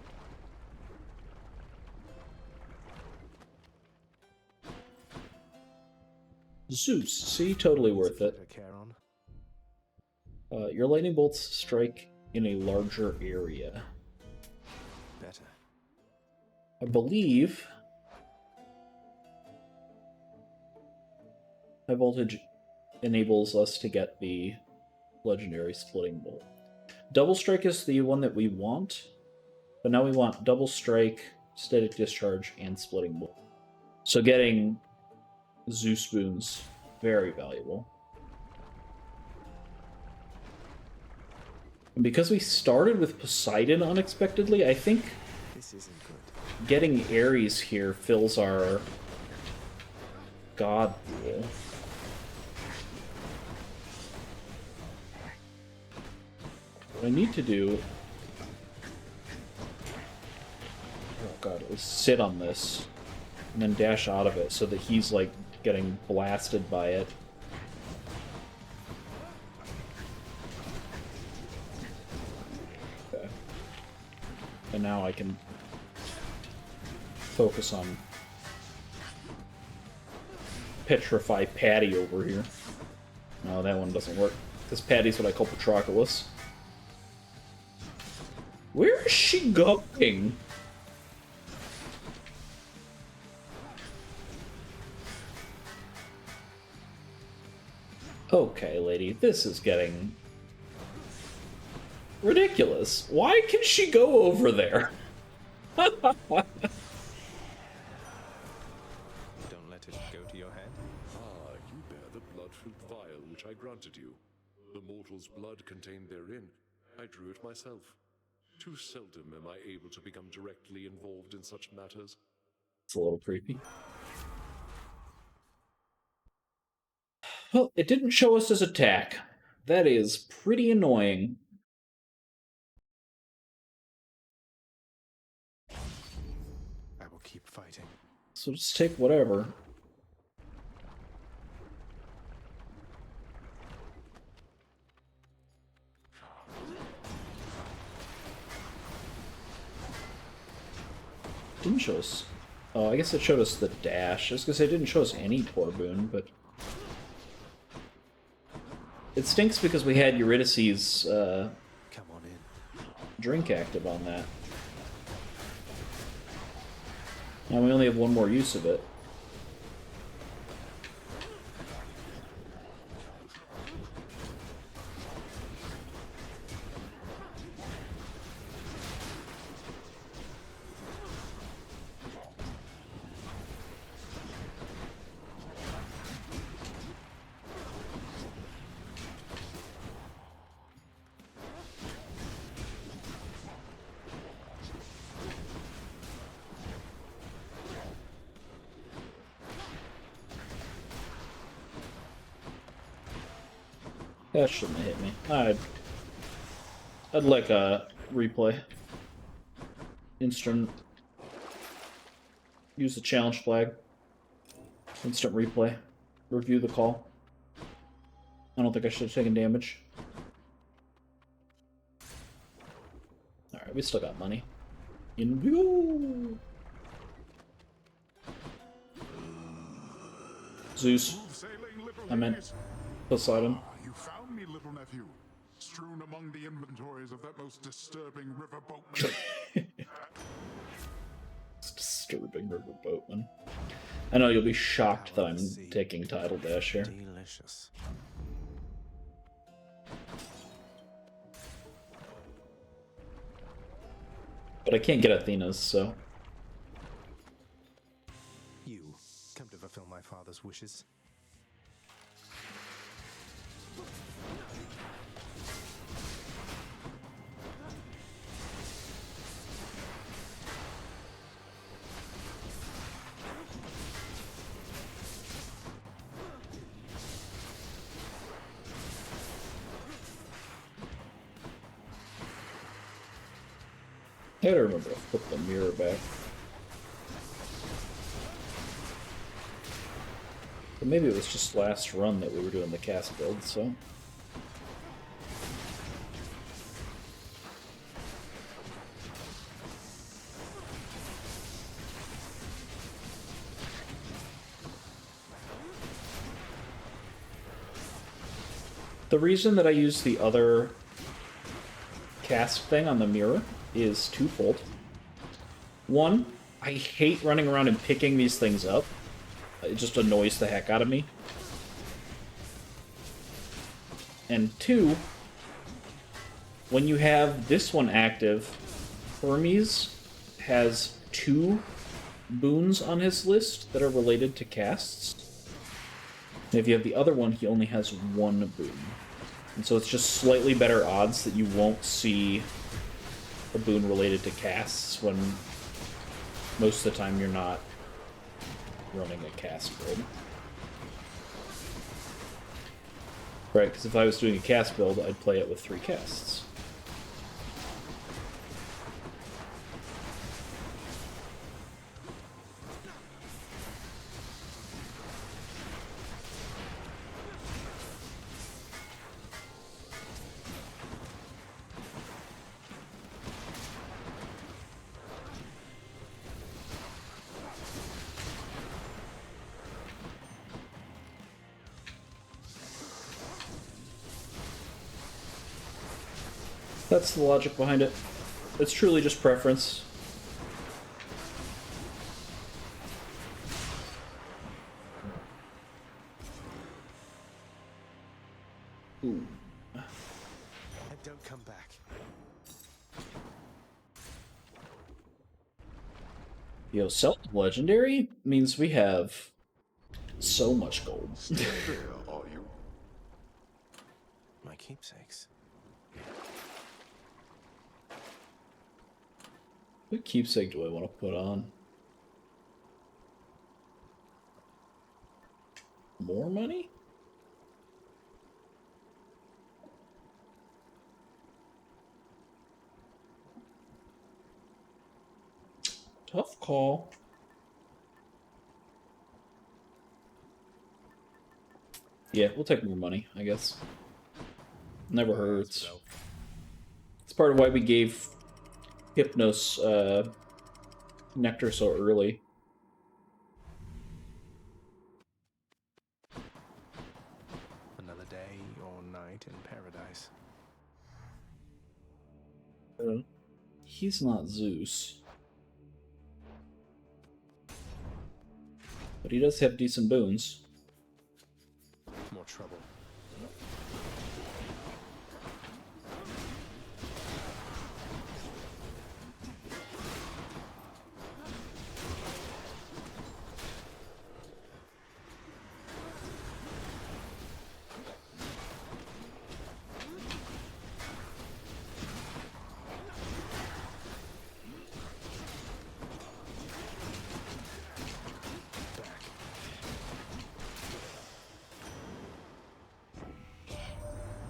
Zeus. See? Totally worth it. Your lightning bolts strike in a larger area. Better. I believe high voltage enables us to get the legendary splitting bolt. Double strike is the one that we want, but now we want double strike, static discharge, and splitting bolt. So getting Zeus boons, very valuable. And because we started with Poseidon unexpectedly, I think This isn't good. getting Ares here fills our god pool. What I need to do... Oh god, is sit on this. And then dash out of it so that he's, like, getting blasted by it. Okay. And now I can focus on petrify Patty over here. No, that one doesn't work. Because Patty's what I call Patroclus. Where is she going? Okay, lady, this is getting ridiculous. Why can she go over there? Don't let it go to your head. Ah, you bear the blood-filled vial which I granted you. The mortal's blood contained therein. I drew it myself. Too seldom am I able to become directly involved in such matters. It's a little creepy. Well, it didn't show us his attack. That is pretty annoying. I will keep fighting. So just take whatever. Didn't show us... Oh, I guess it showed us the dash. I was gonna say it didn't show us any poor boon, but... It stinks because we had Eurydice's Come on in. drink active on that. Now we only have one more use of it. That shouldn't have hit me. I'd like a replay. Instant. Use the challenge flag. Instant replay. Review the call. I don't think I should have taken damage. Alright, we still got money. In view! Zeus. I meant Poseidon. You found me, little nephew, strewn among the inventories of that most disturbing river boatman. It's disturbing river boatman. I know you'll be shocked that I'm taking title dash here. Delicious. But I can't get Athena's, so... You come to fulfill my father's wishes. I gotta remember to put the mirror back. But maybe it was just last run that we were doing the cast build, so... The reason that I use the other cast thing on the mirror is twofold. One, I hate running around and picking these things up. It just annoys the heck out of me. And two, when you have this one active, Hermes has 2 boons on his list that are related to casts. And if you have the other one, he only has 1 boon. And so it's just slightly better odds that you won't see a boon related to casts when most of the time you're not running a cast build. Right, because if I was doing a cast build, I'd play it with 3 casts. That's the logic behind it. It's truly just preference. Ooh. And don't come back. Yo, selling legendary means we have so much gold. Still there, are you? My keepsakes. What keepsake do I want to put on? More money? Tough call. Yeah, we'll take more money, I guess. Never hurts. It's part of why we gave Hypnos Nectar so early. Another day or night in paradise. He's not Zeus. But he does have decent boons. More trouble.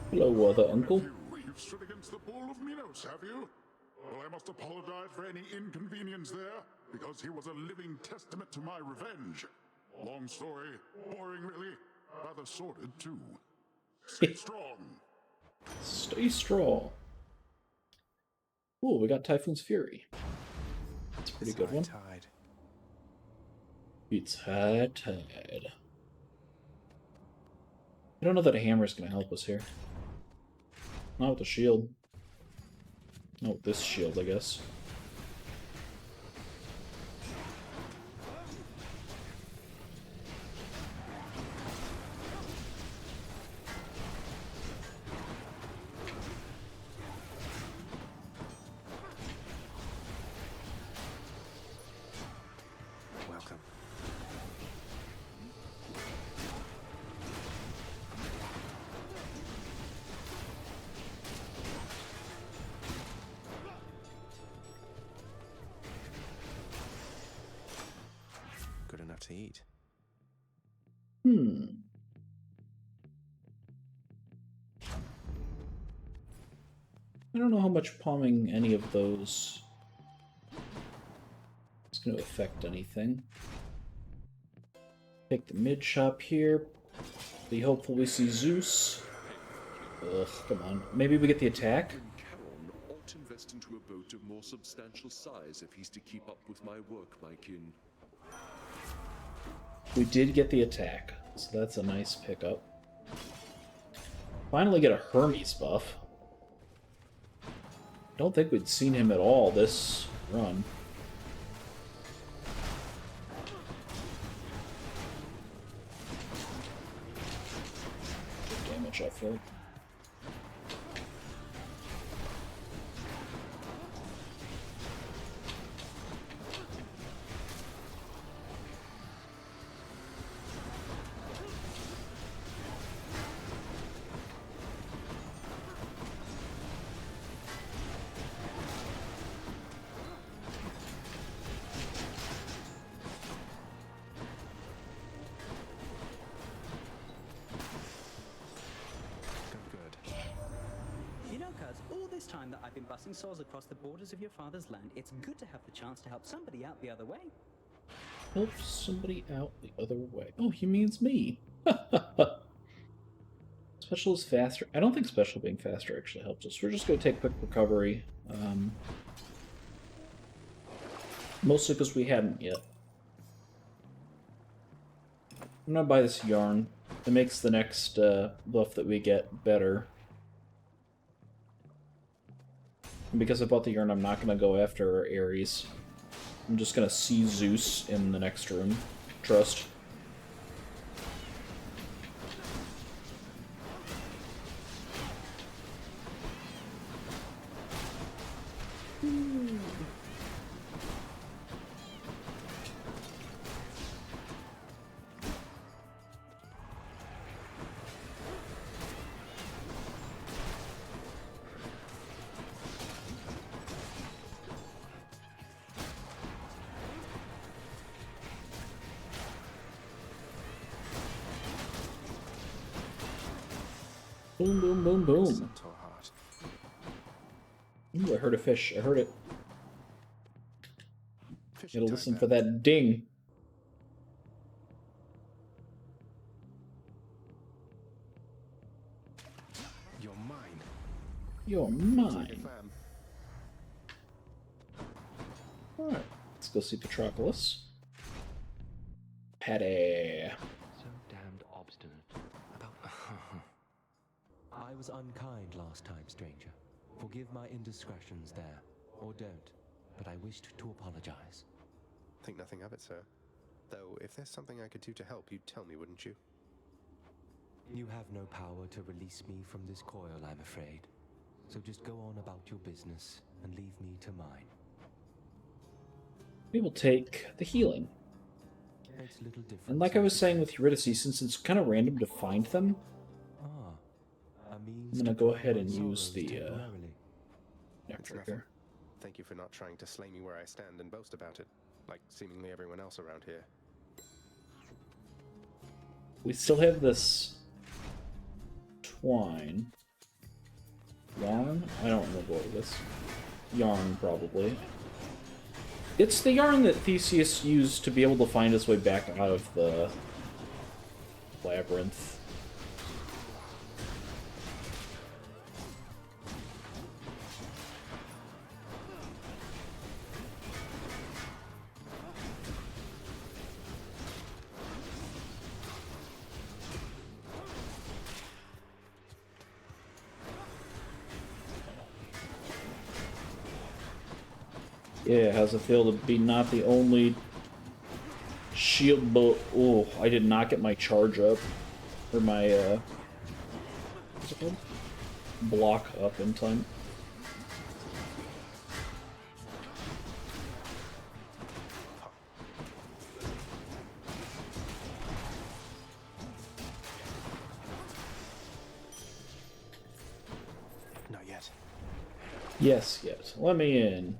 Hello, other uncle. You've stood against the bull of Minos, have you? Well, I must apologize for any inconvenience there, because he was a living testament to my revenge. Long story, boring really, rather sordid too. Stay strong. Stay strong. Ooh, we got Typhoon's Fury. That's a pretty good one. Tide. It's high tide. I don't know that a hammer is going to help us here. Not with the shield. Not with this shield, I guess. Welcome. Good enough to eat. I don't know how much palming any of those is going to affect anything. Take the mid shop here. Be hopeful we see Zeus. Ugh, come on. Maybe we get the attack? Charon ought invest into a boat of more substantial size if he's to keep up with my work, my kin. We did get the attack, so that's a nice pickup. Finally get a Hermes buff. Don't think we'd seen him at all this run. Good damage effort. You know, cuz, all this time that I've been busting swords across the borders of your father's land, it's good to have the chance to help somebody out the other way. Help somebody out the other way. Oh, he means me. Special is faster. I don't think special being faster actually helps us. We're just going to take quick recovery. Mostly because we hadn't yet. I'm going to buy this yarn. It makes the next buff that we get better. Because I bought the urn, I'm not going to go after Ares. I'm just going to see Zeus in the next room. Trust. Boom, boom, boom, boom. Ooh, I heard a fish. I heard it. Gotta listen for that ding. You're mine. You're mine. Alright, let's go see Patroclus. Patty. So damned obstinate about... I was unkind last time, stranger. Forgive my indiscretions there, or don't, but I wished to apologize. Think nothing of it, sir. Though, if there's something I could do to help, you'd tell me, wouldn't you? You have no power to release me from this coil, I'm afraid. So just go on about your business and leave me to mine. We will take the healing. Makes little difference. And like I was saying with Eurydice, since it's kind of random to find them, I'm gonna go ahead and use the It's nothing. Thank you for not trying to slay me where I stand and boast about it, like seemingly everyone else around here. we still have this twine. Yarn? I don't remember what it is. Yarn, probably. It's the yarn that Theseus used to be able to find his way back out of the labyrinth. Yeah, how's it feel to be not the only shield bolt? Oh, I did not get my charge up. Or my, what's it called? Block up in time. Not yet. Yes, yes. Let me in.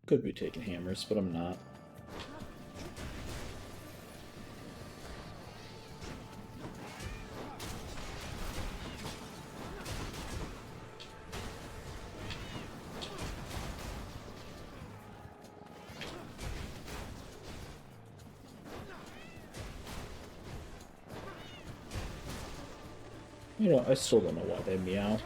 Could be taking hammers, but I'm not. You know, I still don't know why they meow.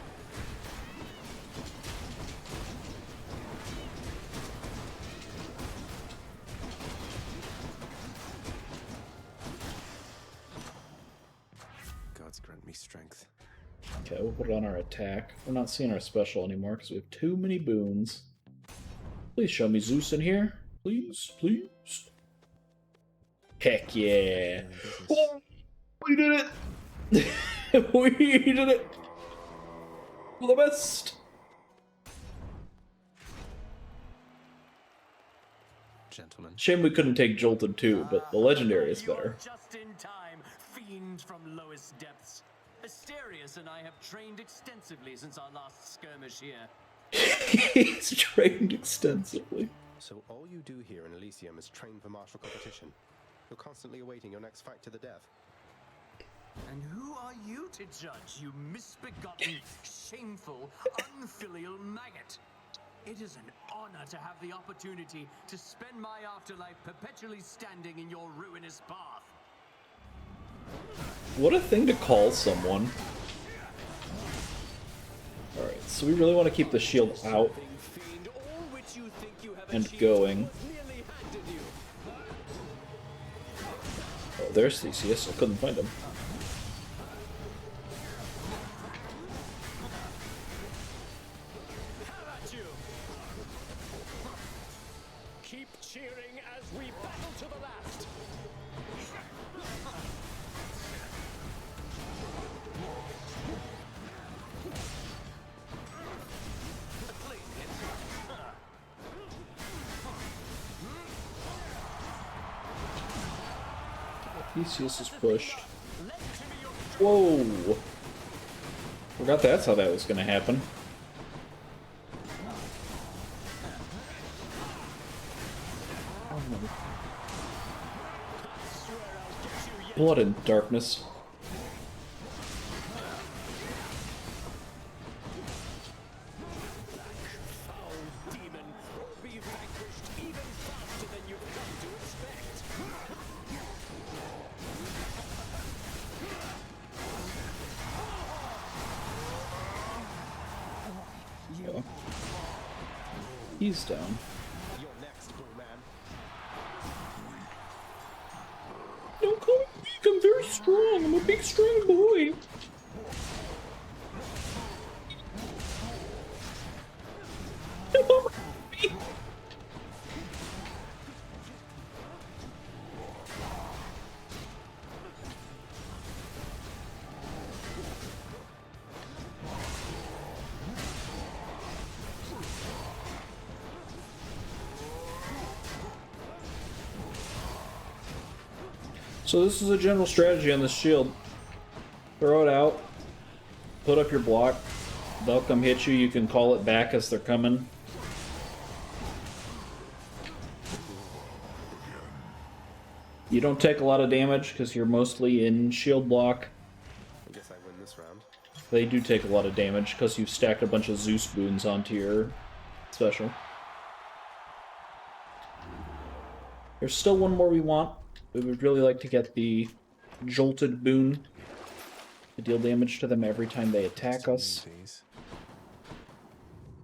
Gods grant me strength. Okay, we'll put it on our attack. We're not seeing our special anymore because we have too many boons. Please show me Zeus in here. Please, please. Heck yeah. Oh, we did it! We did it! For the best! Gentlemen. Shame we couldn't take Jolted too, but the legendary is better. Just in time, fiend from lowest depths. Asterius and I have trained extensively since our last skirmish here. He's trained extensively. So all you do here in Elysium is train for martial competition. You're constantly awaiting your next fight to the death. And who are you to judge, you misbegotten, shameful, unfilial maggot? It is an honor to have the opportunity to spend my afterlife perpetually standing in your ruinous path. What a thing to call someone. Alright, so we really want to keep the shield out and going. Oh, there's Theseus. I couldn't find him. Theseus is pushed. Whoa! Forgot that's how that was gonna happen. Blood and darkness. Yeah. He's down. You're next, Bullman. Don't call me weak, I'm very strong. I'm a big, strong boy. So this is a general strategy on this shield. Throw it out, put up your block, they'll come hit you, you can call it back as they're coming. You don't take a lot of damage because you're mostly in shield block. I guess I win this round. They do take a lot of damage because you've stacked a bunch of Zeus boons onto your special. There's still one more we want. We would really like to get the Jolted boon to deal damage to them every time they attack us.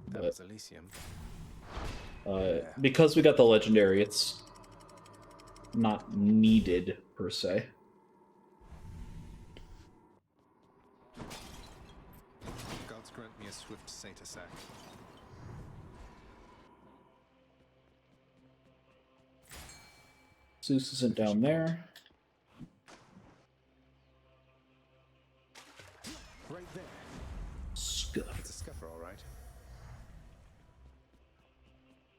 That was Elysium. Because we got the legendary, it's not needed per se. Gods grant me a swift satyr sack. Zeus isn't down there. Right there. Scuff. It's a scuffer, all right.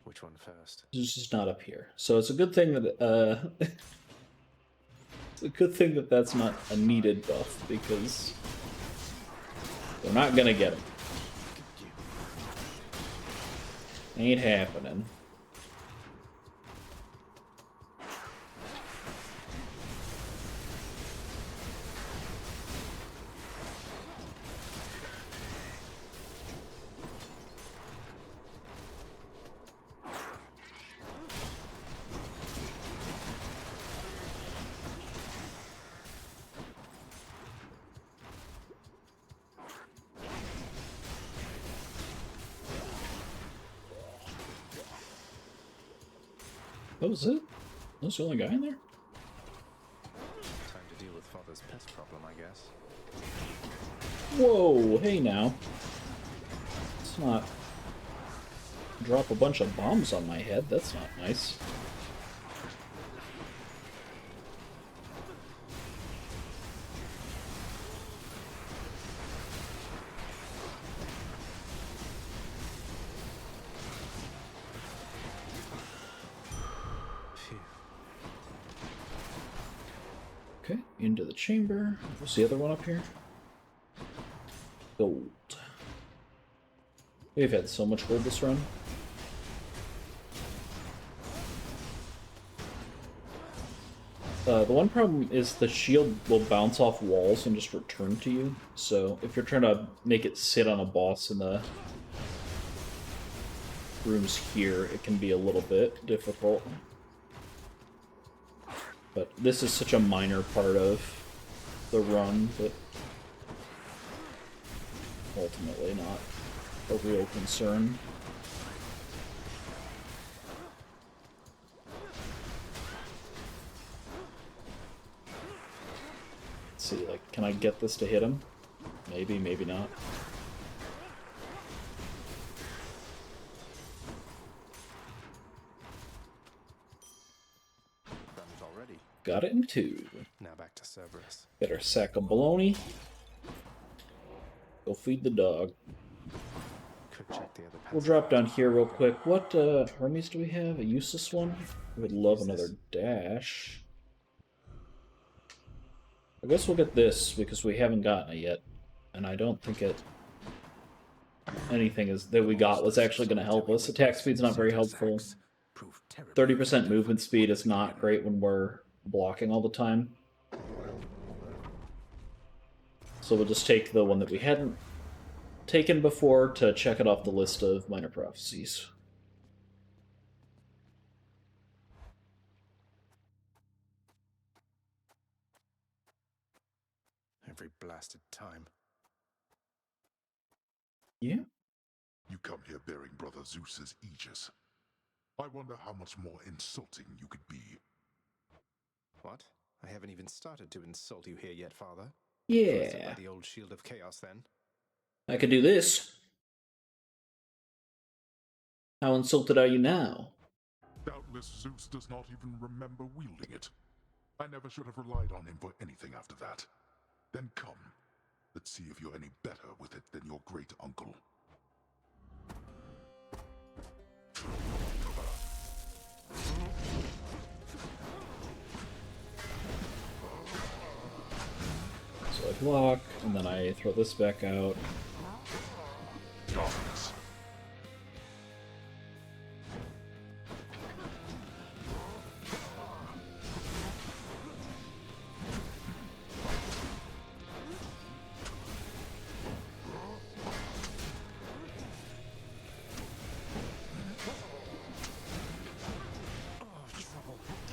Which one first? Zeus is not up here, so it's a good thing that it's a good thing that that's not a needed buff because they're not gonna get him. Ain't happening. That was it? That was the only guy in there? Time to deal with Father's pest problem, I guess. Whoa, hey now. Let's not drop a bunch of bombs on my head. That's not nice. Okay, into the chamber. What's the other one up here? Gold. We've had so much gold this run. The one problem is the shield will bounce off walls and just return to you. So if you're trying to make it sit on a boss in the rooms here, it can be a little bit difficult. But this is such a minor part of the run that ultimately not a real concern. Let's see, like, can I get this to hit him? Maybe, maybe not. Got it in 2. Now back to Cerberus. Get our sack of bologna. Go feed the dog. Could check the other We'll drop down here real quick. What Hermes do we have? A useless one? I would love another dash. I guess we'll get this, because we haven't gotten it yet. And I don't think anything that we got was actually going to help us. Attack speed's not very helpful. 30% movement speed is not great when we're blocking all the time. So we'll just take the one that we hadn't taken before to check it off the list of minor prophecies. Every blasted time. Yeah. You come here bearing Brother Zeus's aegis. I wonder how much more insulting you could be. What? I haven't even started to insult you here yet, Father. Yeah. First by the old shield of chaos, then. I can do this. How insulted are you now? Doubtless Zeus does not even remember wielding it. I never should have relied on him for anything after that. Then come. Let's see if you're any better with it than your great uncle. So I block, and then I throw this back out. Darkness.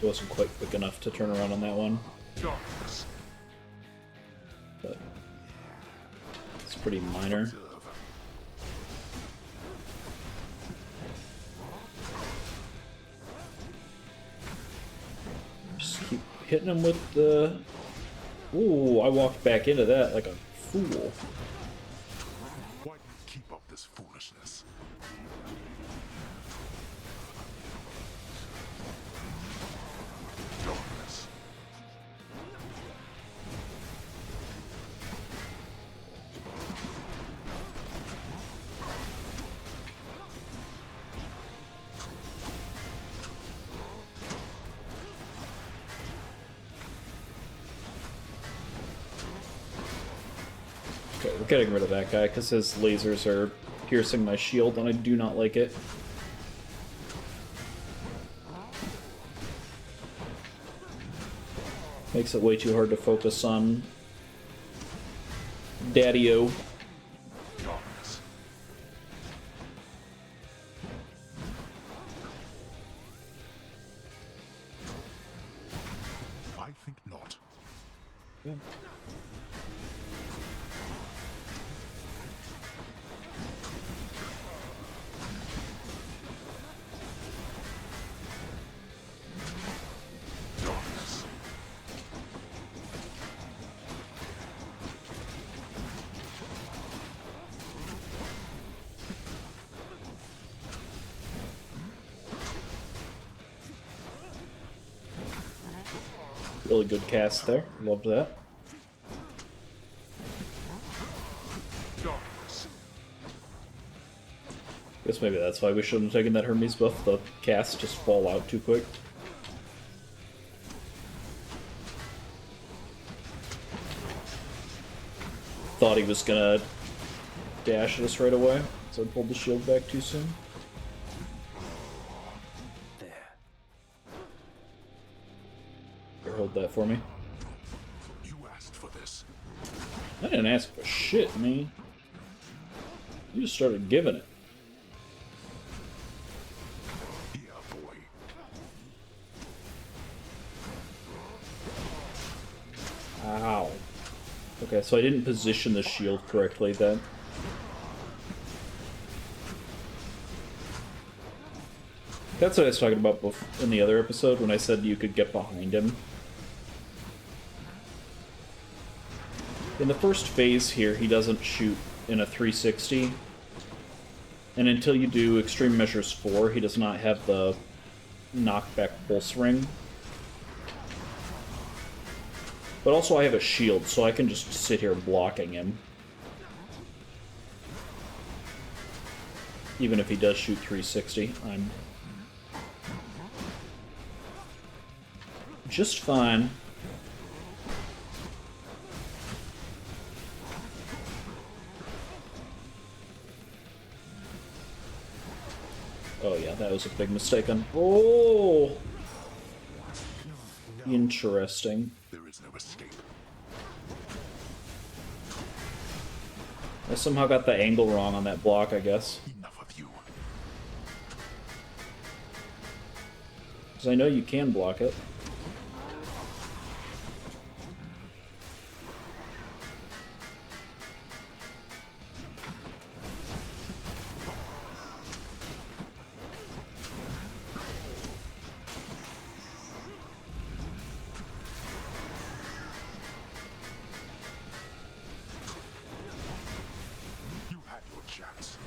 It wasn't quite quick enough to turn around on that one. Darkness. But it's pretty minor. Just keep hitting him with the... Ooh, I walked back into that like a fool. Why do you keep up this foolishness? Darkness. Okay, we're getting rid of that guy because his lasers are piercing my shield and I do not like it. Makes it way too hard to focus on Daddy-O. Darkness. I think not. Yeah. Darkness. Really good cast there. Loved that. Darkness. Guess maybe that's why we shouldn't have taken that Hermes buff. The casts just fall out too quick. Thought he was gonna dash at us right away, so I pulled the shield back too soon. Here, hold that for me. You asked for this. I didn't ask for shit, man. You just started giving it. Yeah, boy. Ow. Okay, so I didn't position the shield correctly then. That's what I was talking about in the other episode when I said you could get behind him. In the first phase here, he doesn't shoot in a 360. And until you do Extreme Measures 4, he does not have the knockback pulse ring. But also I have a shield, so I can just sit here blocking him. Even if he does shoot 360, I'm just fine. That was a big mistake on... Oh! Interesting. There is no escape. I somehow got the angle wrong on that block, I guess. Enough of you. Because I know you can block it. You had your chance.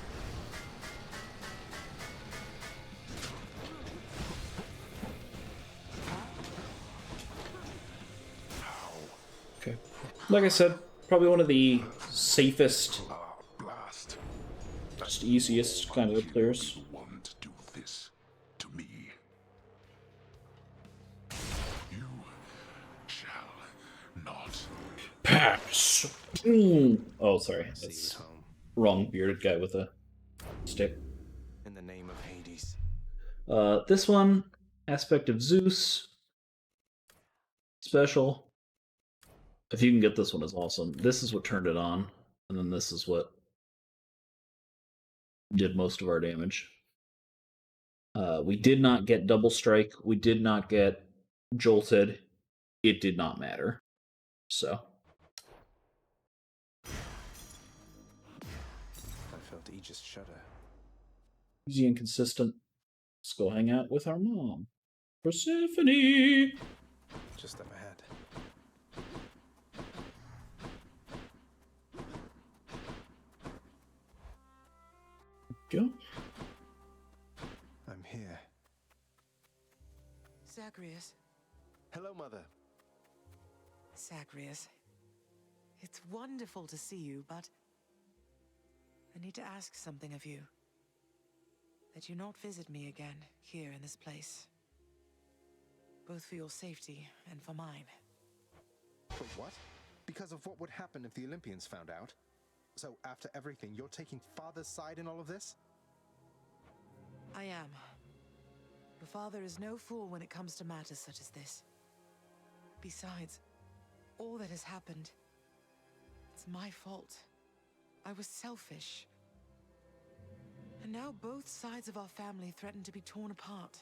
Okay. Like I said, probably one of the safest, Blast. just easiest kind of clears. Want to do this to me? You shall not. Pass. Oh, sorry. That's wrong bearded guy with a stick. In the name of Hades. This one, aspect of Zeus. Special. If you can get this one, is awesome. This is what turned it on, and then this is what did most of our damage. We did not get double strike. We did not get jolted. It did not matter. So. I felt Aegis shudder. Easy and consistent. Let's go hang out with our mom. Persephone! Just up ahead. Go. I'm here. Zagreus. Hello, Mother. Zagreus. It's wonderful to see you, but I need to ask something of you. That you not visit me again here in this place. Both for your safety and for mine. For what? Because of what would happen if the Olympians found out? So after everything, you're taking Father's side in all of this? I am. Your father is no fool when it comes to matters such as this. Besides, all that has happened, it's my fault. I was selfish. And now both sides of our family threaten to be torn apart.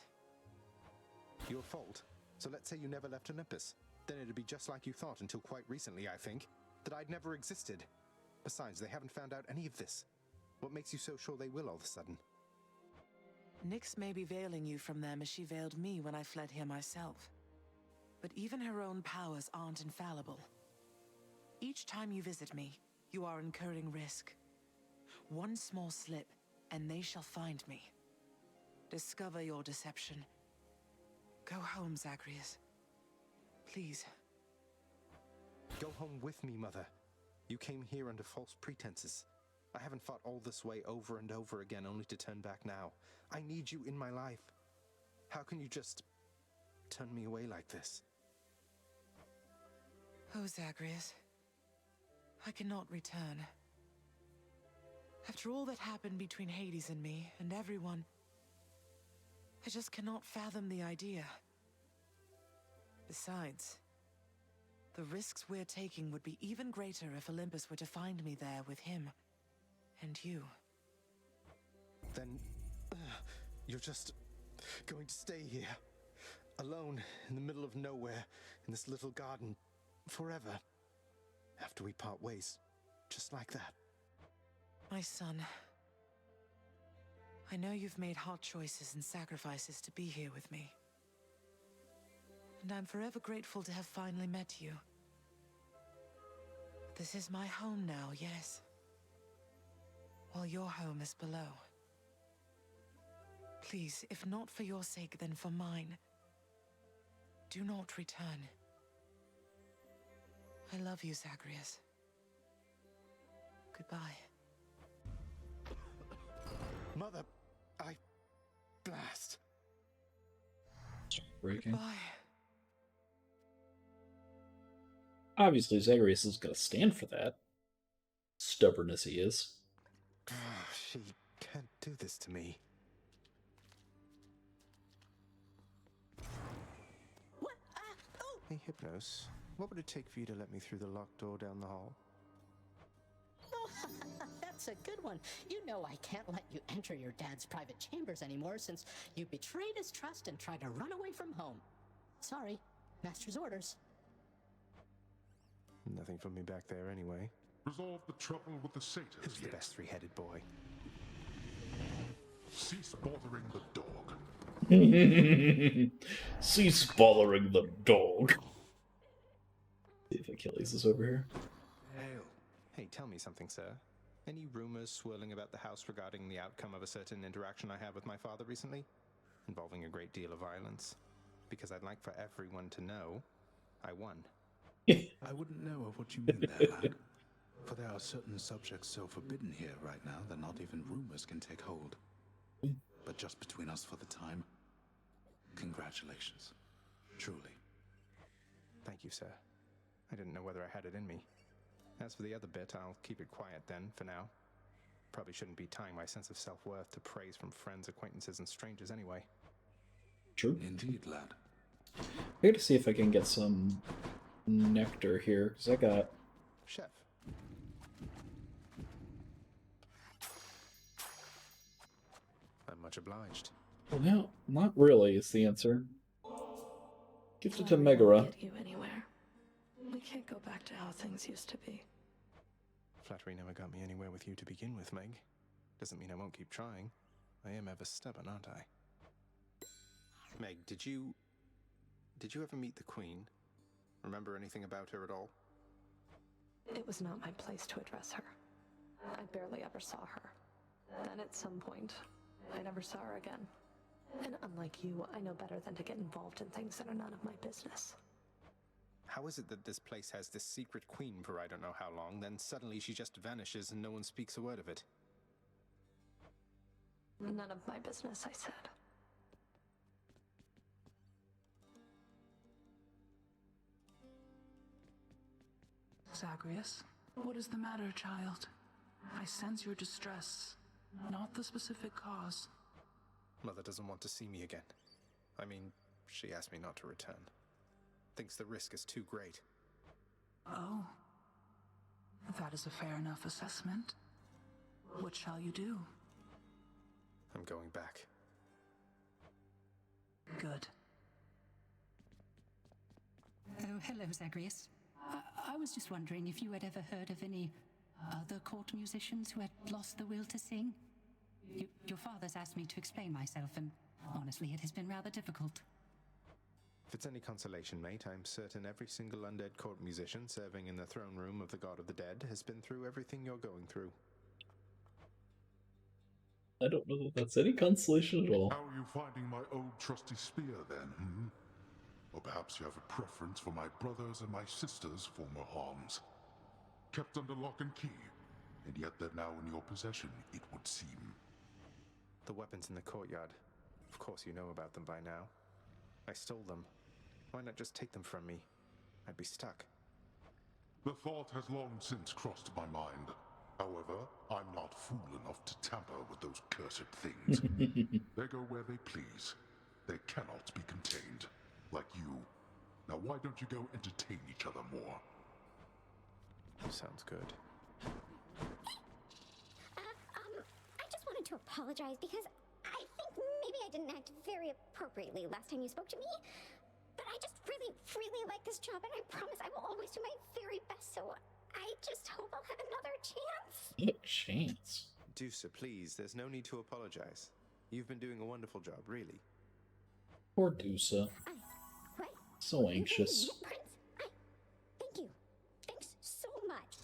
Your fault. So let's say you never left Olympus. Then it'd be just like you thought until quite recently, I think. That I'd never existed. Besides, they haven't found out any of this. What makes you so sure they will all of a sudden? Nyx may be veiling you from them as she veiled me when I fled here myself. But even her own powers aren't infallible. Each time you visit me, you are incurring risk. One small slip, and they shall find me. Discover your deception. Go home, Zagreus. Please. Go home with me, Mother. You came here under false pretenses. I haven't fought all this way over and over again only to turn back now. I need you in my life. How can you just turn me away like this? Oh, Zagreus. I cannot return. After all that happened between Hades and me, and everyone, I just cannot fathom the idea. Besides, the risks we're taking would be even greater if Olympus were to find me there with him. And you. Then, you're just going to stay here, alone in the middle of nowhere, in this little garden, forever, after we part ways, just like that. My son, I know you've made hard choices and sacrifices to be here with me. And I'm forever grateful to have finally met you. This is my home now, yes. While your home is below. Please, if not for your sake, then for mine, do not return. I love you, Zagreus. Goodbye. Mother, I blast. Breaking. Goodbye. Obviously, Zagreus is going to stand for that. Stubborn as he is. She can't do this to me. Hey, Hypnos, what would it take for you to let me through the locked door down the hall? Oh, that's a good one. You know I can't let you enter your dad's private chambers anymore since you betrayed his trust and tried to run away from home. Sorry, master's orders. Nothing for me back there anyway. Resolve the trouble with the satyrs. Who's the best three-headed boy? Cease bothering the dog. Cease bothering the dog. See if Achilles is over here. Hail. Hey, tell me something, sir. Any rumors swirling about the house regarding the outcome of a certain interaction I had with my father recently? Involving a great deal of violence? Because I'd like for everyone to know I won. I wouldn't know of what you mean there, lad. For there are certain subjects so forbidden here right now that not even rumors can take hold. But just between us for the time, congratulations. Truly. Thank you, sir. I didn't know whether I had it in me. As for the other bit, I'll keep it quiet then, for now. Probably shouldn't be tying my sense of self-worth to praise from friends, acquaintances, and strangers anyway. True. Indeed, lad. I gotta see if I can get some nectar here, because I got... Chef. I'm much obliged. Well, no, not really is the answer. Gift it to Megara. Get you anywhere. We can't go back to how things used to be. Flattery never got me anywhere with you to begin with, Meg. Doesn't mean I won't keep trying. I am ever stubborn, aren't I? Meg, did you ever meet the Queen? Remember anything about her at all? It was not my place to address her. I barely ever saw her. Then at some point, I never saw her again. And unlike you, I know better than to get involved in things that are none of my business. How is it that this place has this secret queen for I don't know how long, then suddenly she just vanishes and no one speaks a word of it? None of my business, I said. Zagreus, what is the matter, child? I sense your distress, not the specific cause. Mother doesn't want to see me again. I mean, she asked me not to return. Thinks the risk is too great. Oh, that is a fair enough assessment. What shall you do? I'm going back. Good. Oh, hello, Zagreus. I was just wondering if you had ever heard of any other court musicians who had lost the will to sing? Your father's asked me to explain myself, and honestly, it has been rather difficult. If it's any consolation, mate, I'm certain every single undead court musician serving in the throne room of the God of the Dead has been through everything you're going through. I don't know that that's any consolation at all. How are you finding my old trusty spear, then, hmm? Or perhaps you have a preference for my brother's and my sister's former arms. Kept under lock and key, and yet they're now in your possession, it would seem. The weapons in the courtyard. Of course you know about them by now. I stole them. Why not just take them from me? I'd be stuck. The thought has long since crossed my mind. However, I'm not fool enough to tamper with those cursed things. They go where they please. They cannot be contained. Like you. Now why don't you go entertain each other more? Sounds good. I just wanted to apologize because I think maybe I didn't act very appropriately last time you spoke to me. But I just really, really like this job, and I promise I will always do my very best, so I just hope I'll have another chance. What chance? Deuce, please, there's no need to apologize. You've been doing a wonderful job, really. Poor Dusa. So anxious. Prince, thank you. Thanks so much.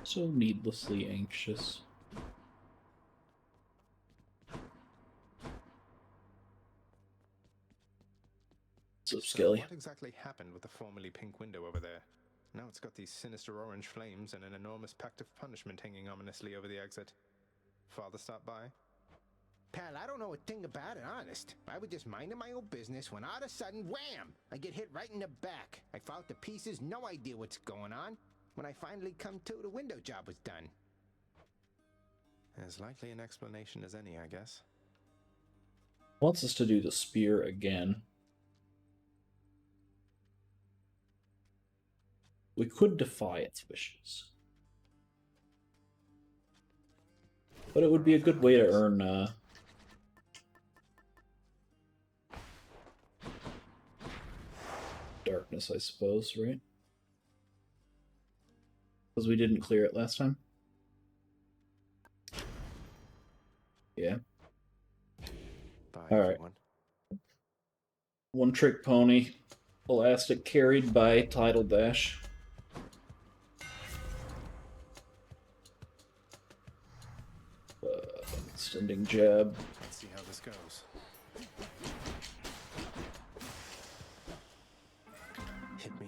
So needlessly anxious. So Skelly. What exactly happened with the formerly pink window over there? Now it's got these sinister orange flames and an enormous pact of punishment hanging ominously over the exit. Father stopped by? Pal, I don't know a thing about it, honest. I was just minding my own business when all of a sudden, wham! I get hit right in the back. I fall to pieces, no idea what's going on. When I finally come to, the window job was done. As likely an explanation as any, I guess. Wants us to do the spear again. We could defy its wishes. But it would be a good way to earn, darkness, I suppose, right? Because we didn't clear it last time. Yeah. Alright. One Trick Pony. Elastic carried by Tidal Dash. Extending jab. Let's see how this goes. Hit me.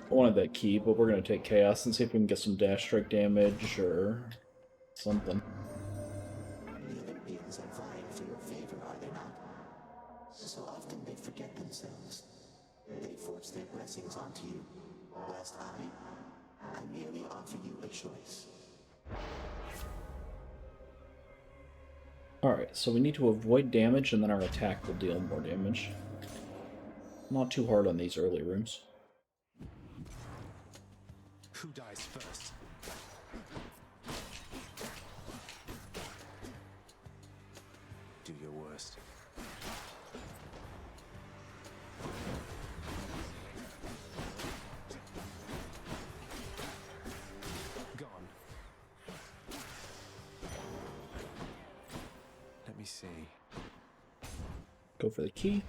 I wanted that key, but we're going to take Chaos and see if we can get some dash strike damage or something. The Olympians are vying for your favor, are they not? So often they forget themselves. They force their blessings onto you, whilst I merely offer you a choice. Alright, so we need to avoid damage, and then our attack will deal more damage. Not too hard on these early rooms. Who dies first? Do your worst. Gone. Let me see. Go for the key.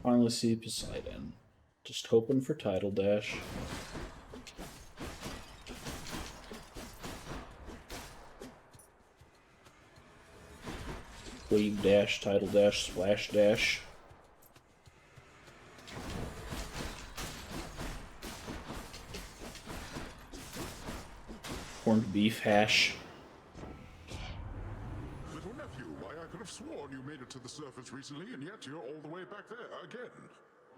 Finally see Poseidon. Just hoping for Tidal Dash. Wave dash, Tidal Dash, Splash Dash. Corned beef hash. Little nephew, why I could have sworn you made it to the surface recently, and yet you're all the way back there again.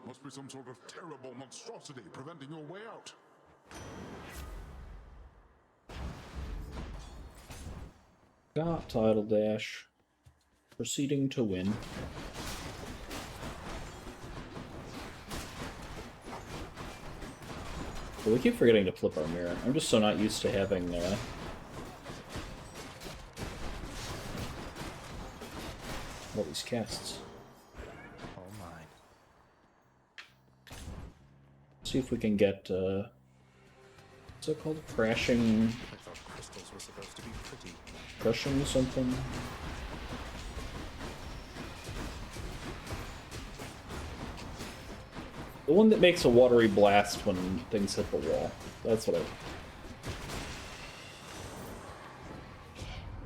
Must be some sort of terrible monstrosity preventing your way out. Got Tidal Dash. Proceeding to win. But we keep forgetting to flip our mirror. I'm just so not used to having all these casts. All mine. See if we can get what's it called? Crashing. I thought crystals were supposed to be pretty. Crushing something. The one that makes a watery blast when things hit the wall. That's what I...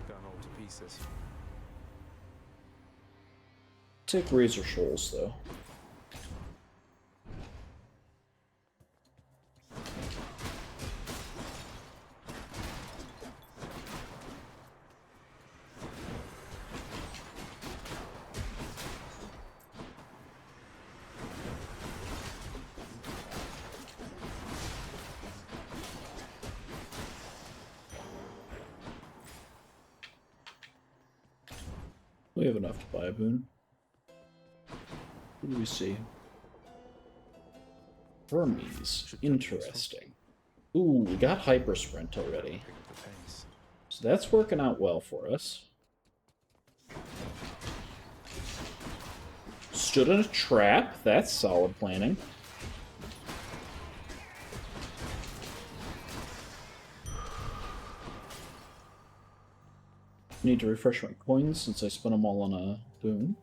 Gone all to pieces. Take Razor Shoals, though. We have enough to buy a boon. What do we see? Hermes. Interesting. Ooh, we got Hyper Sprint already. So that's working out well for us. Stood in a trap. That's solid planning. Need to refresh my coins since I spent them all on a boon.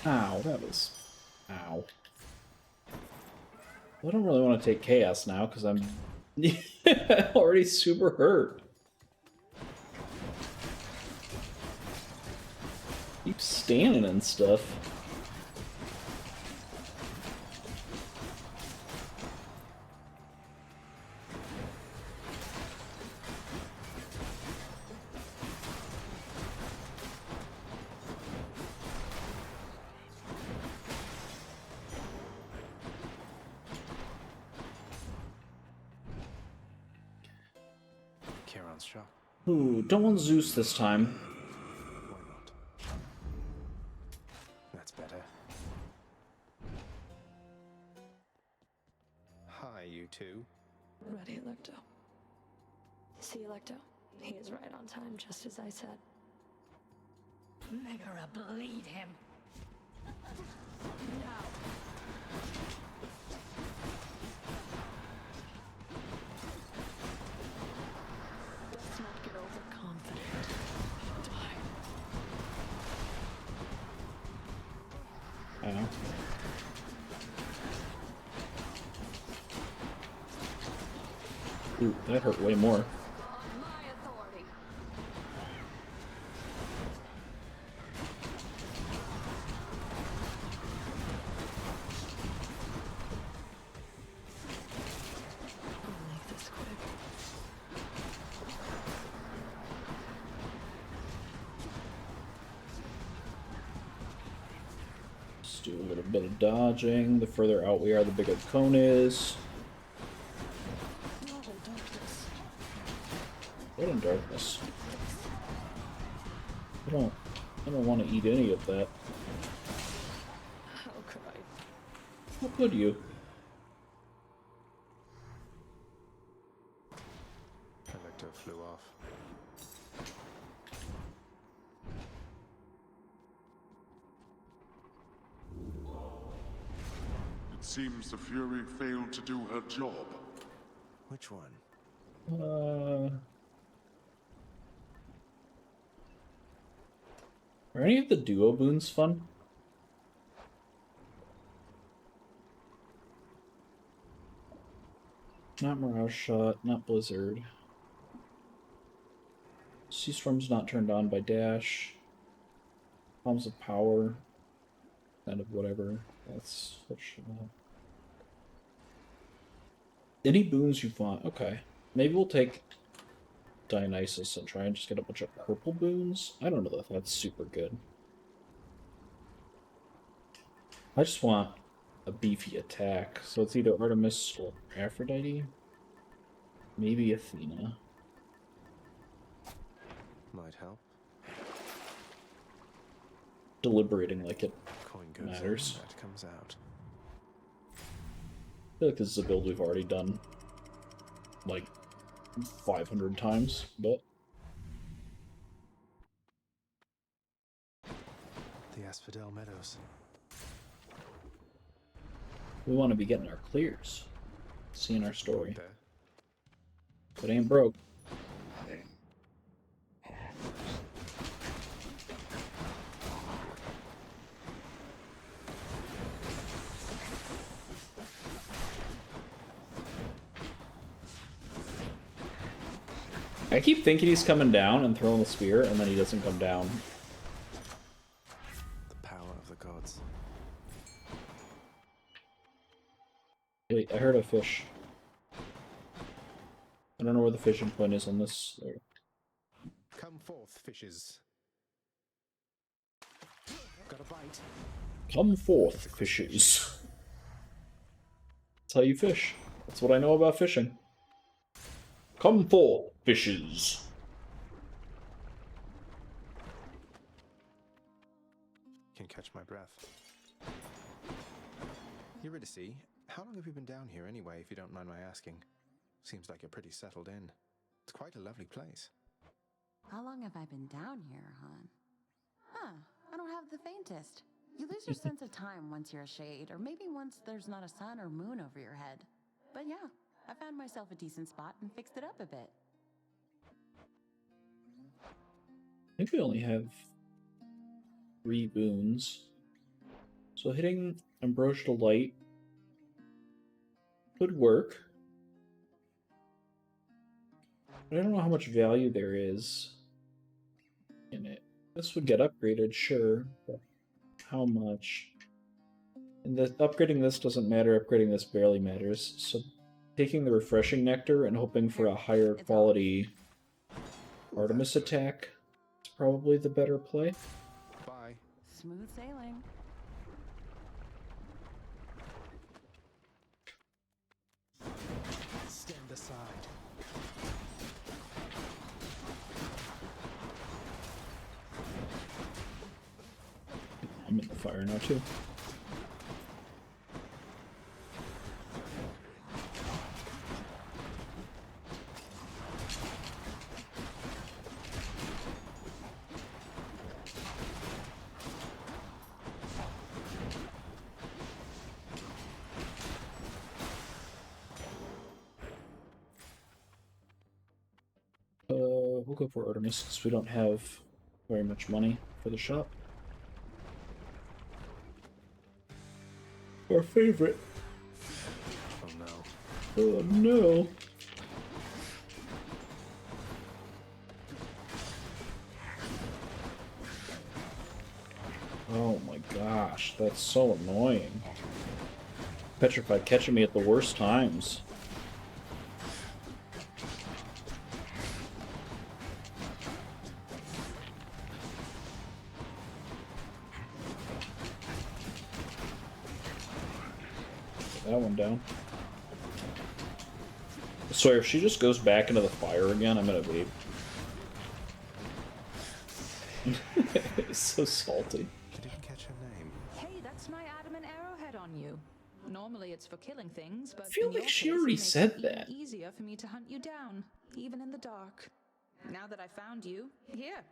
Ow, that was... Ow. I don't really want to take chaos now, because I'm already super hurt. Keep standing and stuff. Kieran's shot. Ooh, don't want Zeus this time. Why not? That's better. Hi, you two. Ready, Electo. See, Electo, he is right on time, just as I said. Megara, bleed him. No. Let's not get overconfident. Die. Ow. Ooh, that hurt way more. On my authority. I'll make this quick. Just do a little bit of dodging. The further out we are, the bigger the cone is. What in darkness? I don't want to eat any of that. How could I? How could you? Electo flew off. It seems the Fury failed to do her job. Which one? Are any of the duo boons fun? Not Mirage Shot, not Blizzard. Sea Storm's not turned on by Dash. Palms of Power. Kind of whatever. That's such any boons you want. Okay. Maybe we'll take Dionysus and try and just get a bunch of purple boons. I don't know if that's super good. I just want a beefy attack. So it's either Artemis or Aphrodite. Maybe Athena. Might help. Deliberating like it Coin goes matters. in, that comes out. I feel like this is a build we've already done like 500 times, but The Asphodel Meadows. we want to be getting our clears, seeing our story. There. But ain't broke. I keep thinking he's coming down and throwing the spear, and then he doesn't come down. The power of the gods. Wait, I heard a fish. I don't know where the fishing point is on this. There. Come forth, fishes. Got a bite. Come forth, fishes. That's how you fish. That's what I know about fishing. Come forth, fishes. Can catch my breath. Eurydice, how long have you been down here anyway, if you don't mind my asking? Seems like you're pretty settled in. It's quite a lovely place. How long have I been down here, hon? Huh, I don't have the faintest. You lose your sense of time once you're a shade, or maybe once there's not a sun or moon over your head. But yeah, I found myself a decent spot and fixed it up a bit. I think we only have 3 boons. So hitting Ambrosia Delight could work. But I don't know how much value there is in it. This would get upgraded, sure, but how much? And upgrading this doesn't matter, upgrading this barely matters. So taking the Refreshing Nectar and hoping for a higher quality Artemis attack is probably the better play. Bye. Smooth sailing. Stand aside. I'm in the fire now, too. We'll go for Artemis because we don't have very much money for the shop. Our favorite. Oh no. Oh no. Oh my gosh, that's so annoying. Petrified catching me at the worst times. That one down. I swear, if she just goes back into the fire again, I'm gonna leave. It's so salty. I didn't catch her name. Hey, that's my adamant arrowhead on you. Normally it's for killing things, but I feel in like your she case, already it makes said it even that. easier for me to hunt you down, even in the dark. Now that I found you, here.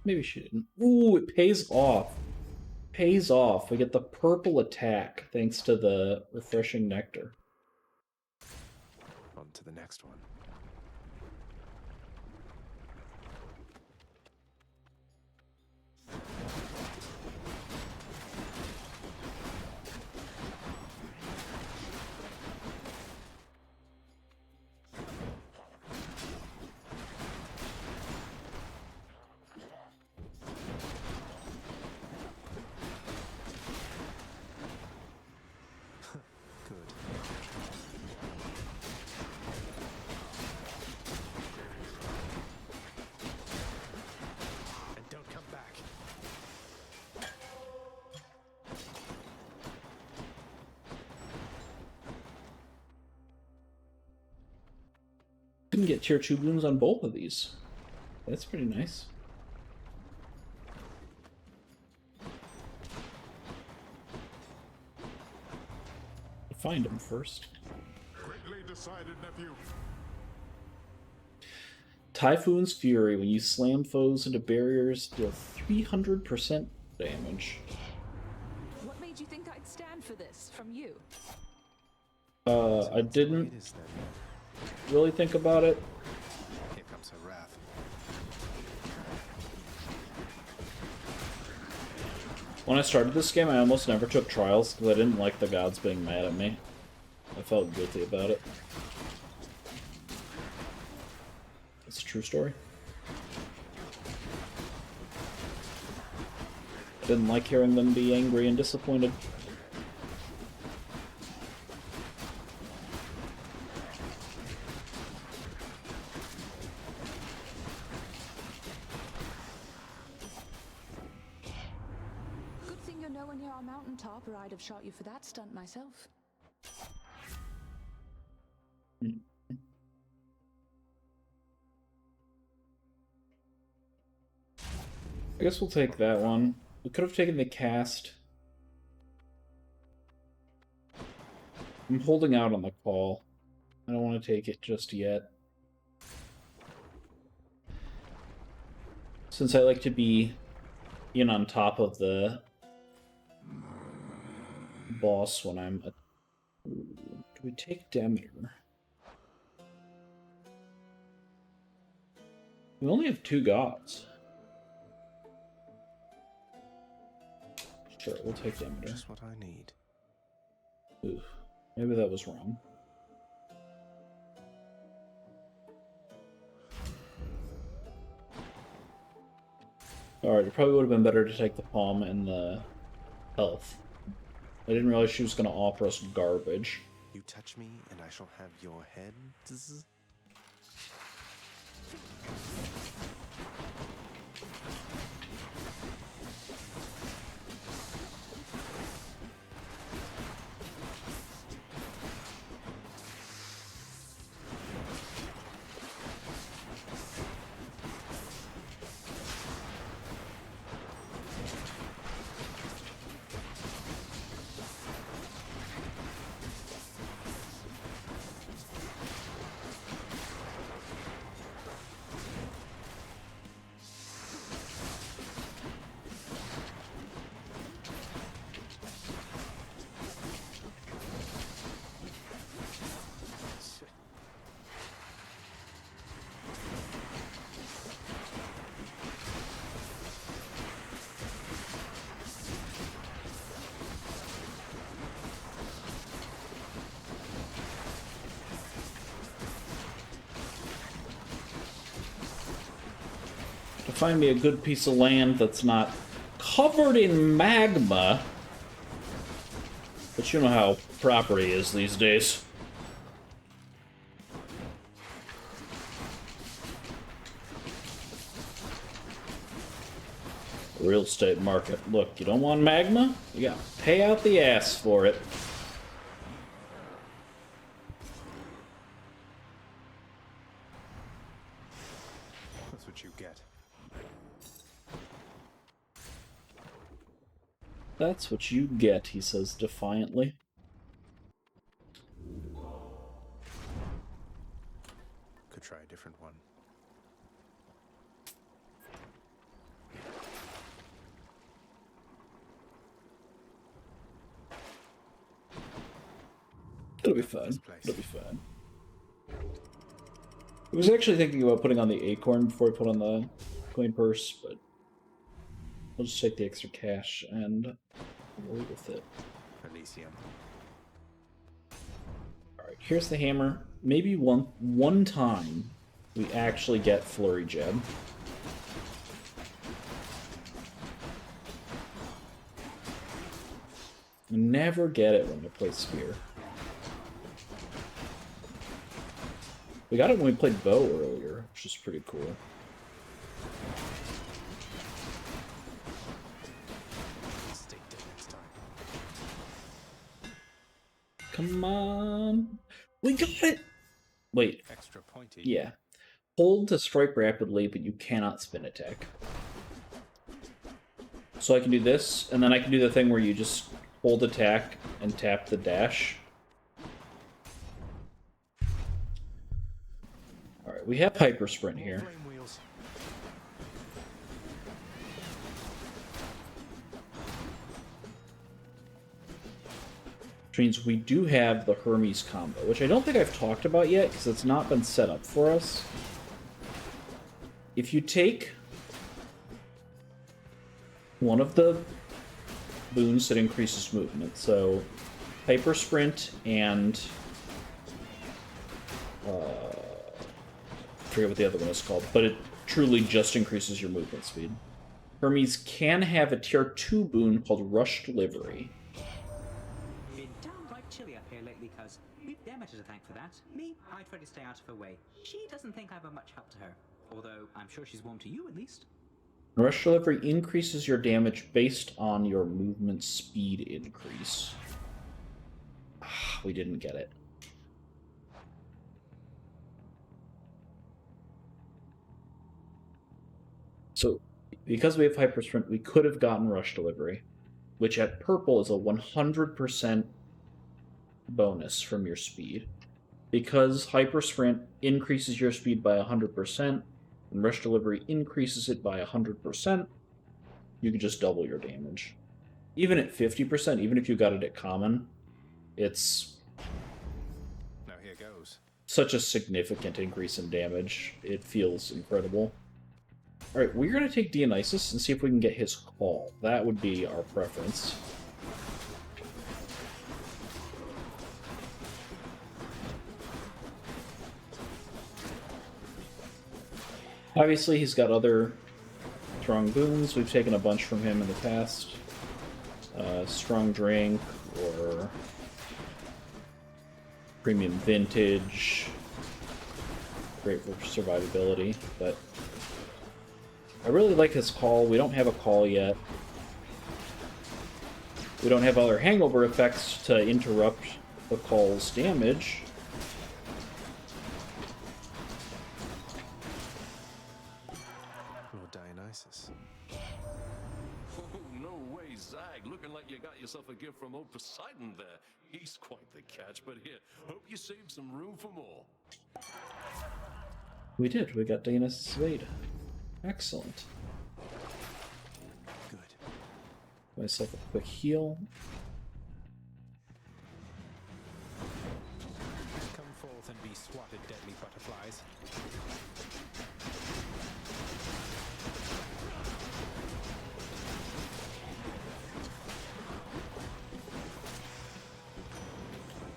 Maybe she didn't. Ooh, it pays off. Pays off. We get the purple attack thanks to the Refreshing Nectar. On to the next one. And don't come back. Didn't get tier 2 wounds on both of these. That's pretty nice. Find him first. Greatly decided, nephew. Typhoon's Fury. When you slam foes into barriers, deal 300% damage. What made you think I'd stand for this from you? I didn't really think about it. Here comes her wrath. When I started this game, I almost never took trials because I didn't like the gods being mad at me. I felt guilty about it. It's a true story. I didn't like hearing them be angry and disappointed. Good thing you're nowhere near our mountaintop, or I'd have shot you for that stunt myself. I guess we'll take that one. We could have taken the cast. I'm holding out on the call. I don't want to take it just yet. Since I like to be in on top of the boss when I'm... Do we take Demeter? We only have 2 gods. Sure, we'll take Demeter. Just what I need. Ooh, maybe that was wrong. Alright, it probably would have been better to take the palm and the health. I didn't realize she was going to offer us garbage. You touch me, and I shall have your head. Find me a good piece of land that's not covered in magma. But you know how property is these days. Real estate market. Look, you don't want magma? You gotta pay out the ass for it. That's what you get. That's what you get, he says defiantly. Could try a different one. It'll be fine. It'll be fine. I was actually thinking about putting on the acorn before I put on the coin purse, but I'll just take the extra cash and roll with it. Elysium. Alright, here's the hammer. Maybe one time we actually get Flurry Gem. I never get it when I play Spear. We got it when we played Bow earlier, which is pretty cool. Stay dead next time. Come on. We got it! Wait. Extra pointy. Yeah. Hold to strike rapidly, but you cannot spin attack. So I can do this, and then I can do the thing where you just hold attack and tap the dash. Alright, we have Hyper Sprint here. Which means we do have the Hermes combo, which I don't think I've talked about yet, because it's not been set up for us. If you take one of the boons that increases movement, so Hyper Sprint and I forget what the other one is called, but it truly just increases your movement speed. Hermes can have a tier 2 boon called Rush Delivery. Been downright chilly up here lately, cuz we've Demeter to thank for that. Me, I try to stay out of her way. She doesn't think I'm a much help to her, although I'm sure she's warm to you at least. Rush Delivery increases your damage based on your movement speed increase. We didn't get it. So, because we have Hyper Sprint, we could have gotten Rush Delivery, which at purple is a 100% bonus from your speed. Because Hyper Sprint increases your speed by 100%, and Rush Delivery increases it by 100%, you can just double your damage. Even at 50%, even if you got it at common, it's Now here goes. such a significant increase in damage. It feels incredible. Alright, we're going to take Dionysus and see if we can get his call. That would be our preference. Obviously, he's got other strong boons. We've taken a bunch from him in the past. Strong Drink, or Premium Vintage. Great for survivability, but I really like his call. We don't have a call yet. We don't have other hangover effects to interrupt the call's damage. Lord Dionysus. Oh, no way, Zag. Looking like you got yourself a gift from old Poseidon there. He's quite the catch, but here, hope you saved some room for more. We did. We got Dionysus Wade. Excellent. Good. Myself a quick heal. Come forth and be swatted, deadly butterflies.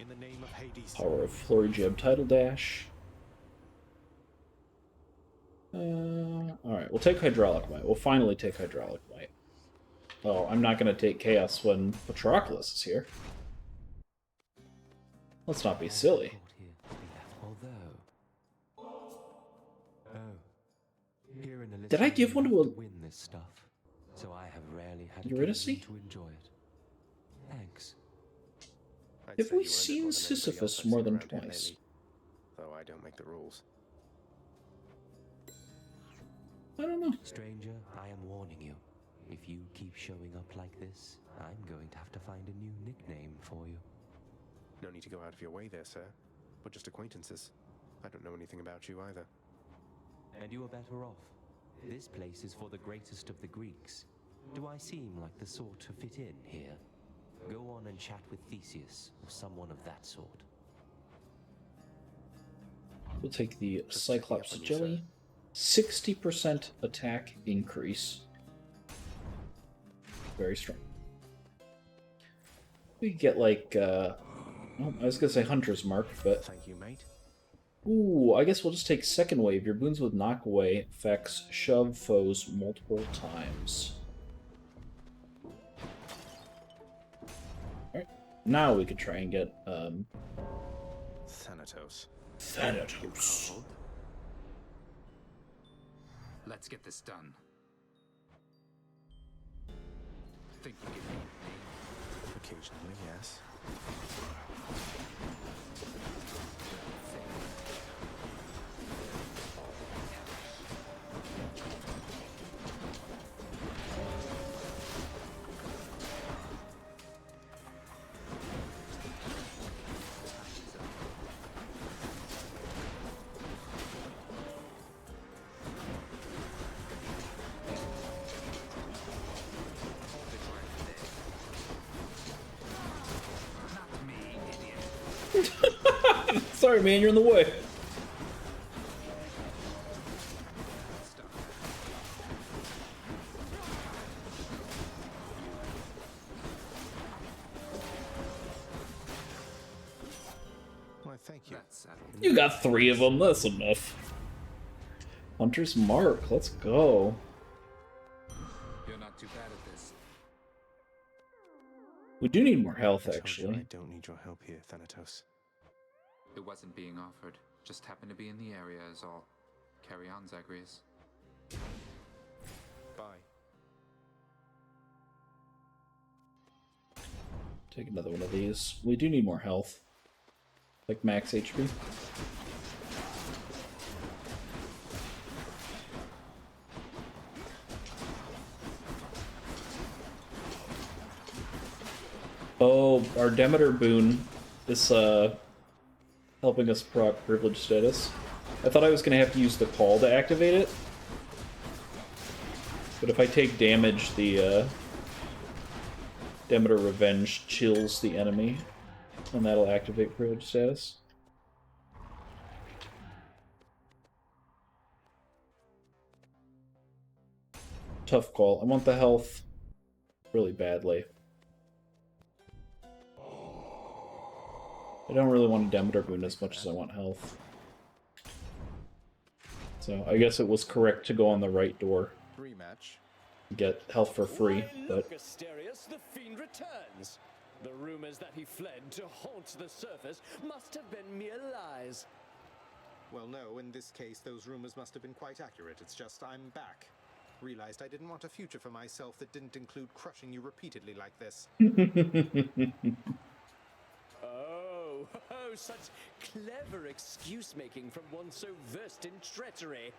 In the name of Hades. Power of Flurry Jab Tidal Dash. Alright, we'll take Hydraulic Might. We'll finally take Hydraulic Might. Oh, I'm not going to take Chaos when Patroclus is here. Let's not be silly. Did I give one to a win this stuff, so I have rarely had Eurydice? occasion to enjoy it. Thanks. Have we seen Sisyphus more than twice? Though I don't make the rules. I don't know. Stranger, I am warning you. If you keep showing up like this, I'm going to have to find a new nickname for you. No need to go out of your way there, sir. We're just acquaintances. I don't know anything about you either. And you are better off. This place is for the greatest of the Greeks. Do I seem like the sort to fit in here? Go on and chat with Theseus, or someone of that sort. We'll take the Cyclops Jelly. 60% attack increase. Very strong. We get like, well, I was gonna say Hunter's Mark, but... Thank you, mate. Ooh, I guess we'll just take Second Wave. Your boons with knockaway effects shove foes multiple times. Alright, now we could try and get, Thanatos. Thanatos. Let's get this done. Think you give me a name? Occasionally, yes. Sorry, man, you're in the way. Why, thank you. You got 3 of them, that's enough. Hunter's Mark, let's go. You're not too bad at this. We do need more health, I actually. don't need your help here, Thanatos. It wasn't being offered. Just happened to be in the area is all. Carry on, Zagreus. Bye. Take another one of these. We do need more health. Like max HP. Oh, our Demeter boon is helping us proc privilege status. I thought I was going to have to use the call to activate it. But if I take damage, the Demeter Revenge chills the enemy, and that'll activate privilege status. Tough call. I want the health really badly. I don't really want a Demeter boon as much as I want health. So I guess it was correct to go on the right door. Rematch. Get health for free, but... Asterius, the fiend returns. The rumors that he fled to haunt the surface must have been mere lies. Well, no, in this case, those rumors must have been quite accurate. It's just I'm back. Realized I didn't want a future for myself that didn't include crushing you repeatedly like this. Oh, such clever excuse-making from one so versed in treachery.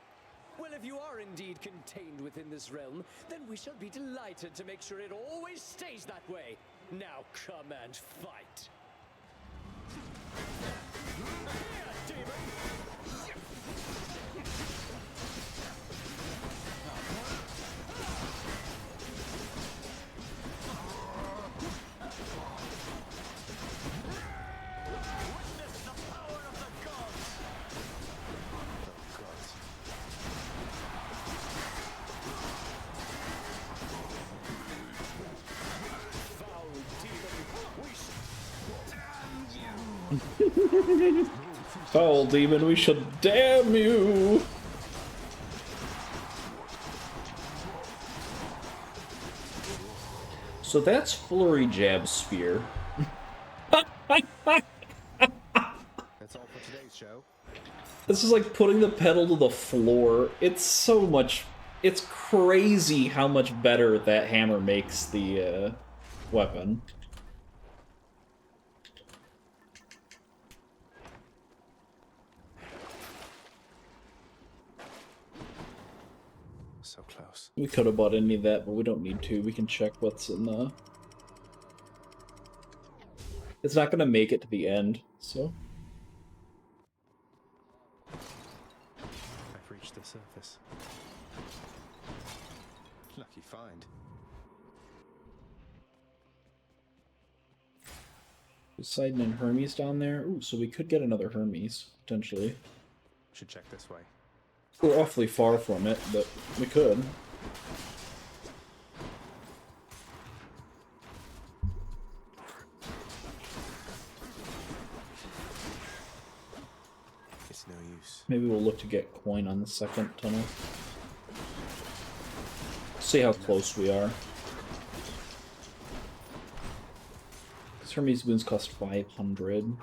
Well, if you are indeed contained within this realm, then we shall be delighted to make sure it always stays that way. Now come and fight. Here, demon! Foul demon, we shall damn you! So that's Flurry Jab Spear. That's all for today's show. This is like putting the pedal to the floor. It's so much... It's crazy how much better that hammer makes the weapon. So close. We could have bought any of that, but we don't need to. We can check what's in the... It's not going to make it to the end, so... I've reached the surface. Lucky find. Poseidon and Hermes down there. Ooh, so we could get another Hermes, potentially. Should check this way. We're awfully far from it, but we could. It's no use. Maybe we'll look to get coin on the second tunnel. See how close we are. Because Hermes boons cost 500.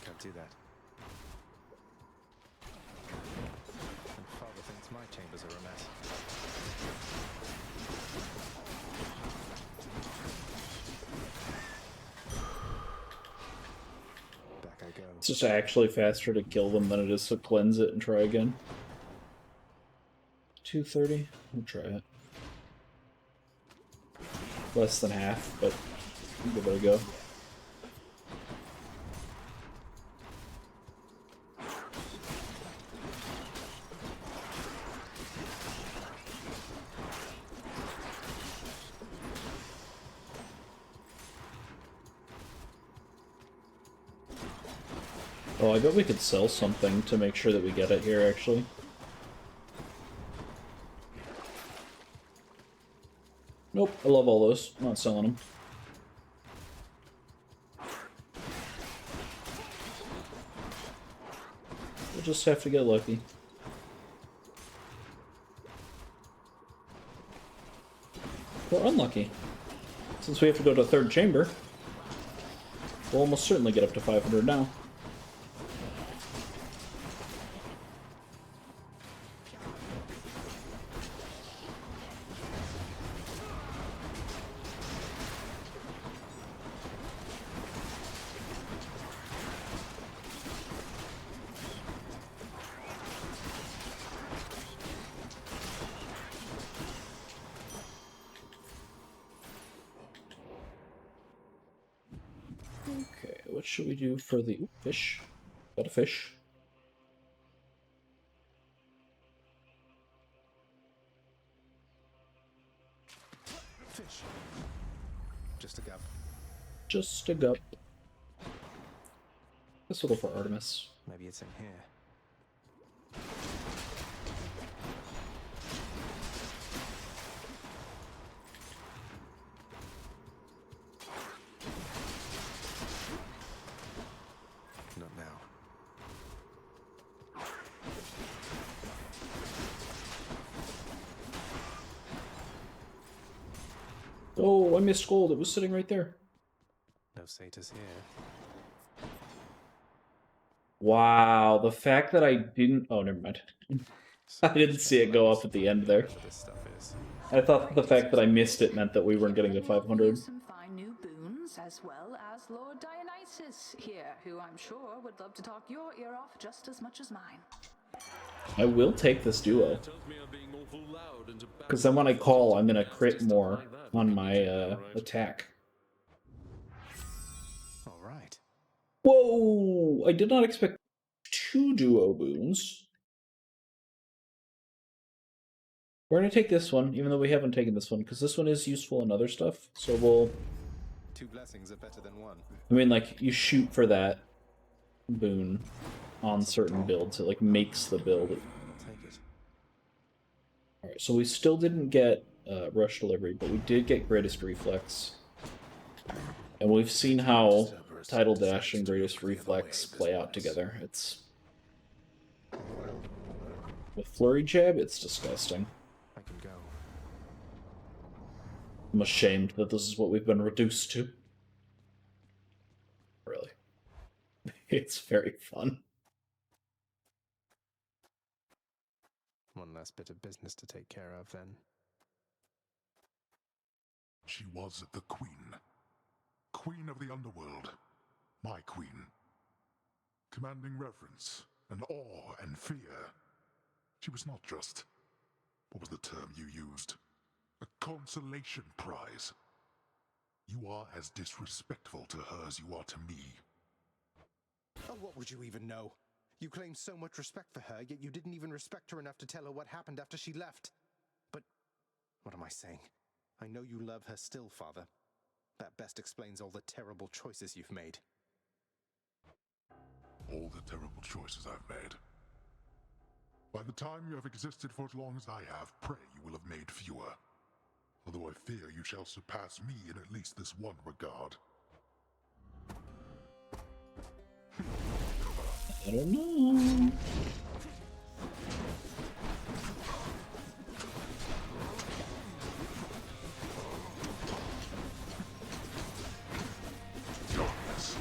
Can't do that. And father thinks my chambers are a mess. Back I go. It's just actually faster to kill them than it is to cleanse it and try again. 230? We'll try it. Less than half, but we'll give it a go. Oh, I bet we could sell something to make sure that we get it here, actually. Nope, I love all those. I'm not selling them. We'll just have to get lucky. Or unlucky. Since we have to go to a third chamber, we'll almost certainly get up to 500 now. Okay, what should we do for the fish? Got a fish. Fish. Just a gup. Just a gup. guess we'll go for Artemis. Maybe it's in here. Not now. Oh, I missed gold. It was sitting right there. No satyrs here. Wow, the fact that I didn't... Oh, never mind. I didn't see it go up at the end there. This stuff is. I thought the fact that I missed it meant that we weren't getting to 500. Some fine new boons, as well as Lord Dionysus here, who I'm sure would love to talk your ear off just as much as mine. I will take this duo. Because then when I call, I'm going to crit more on my attack. All right. Whoa! I did not expect 2 duo boons. We're going to take this one, even though we haven't taken this one, because this one is useful in other stuff. So we'll... 2 blessings are better than 1. I mean, like, you shoot for that boon on certain builds. It, like, makes the build. I'll take it. Alright, so we still didn't get Rush Delivery, but we did get Greatest Reflex. And we've seen how Tidal Dash and Greatest Reflex play out together. It's... With Flurry Jab, it's disgusting. I can go. I'm ashamed that this is what we've been reduced to. Really. It's very fun. One last bit of business to take care of, then. She was the queen. Queen of the underworld. My queen. Commanding reverence and awe and fear. She was not just... What was the term you used? A consolation prize. You are as disrespectful to her as you are to me. Oh, what would you even know? You claim so much respect for her, yet you didn't even respect her enough to tell her what happened after she left. But, what am I saying? I know you love her still, Father. That best explains all the terrible choices you've made. All the terrible choices I've made. By the time you have existed for as long as I have, pray you will have made fewer. Although I fear you shall surpass me in at least this one regard. I don't know. Darkness.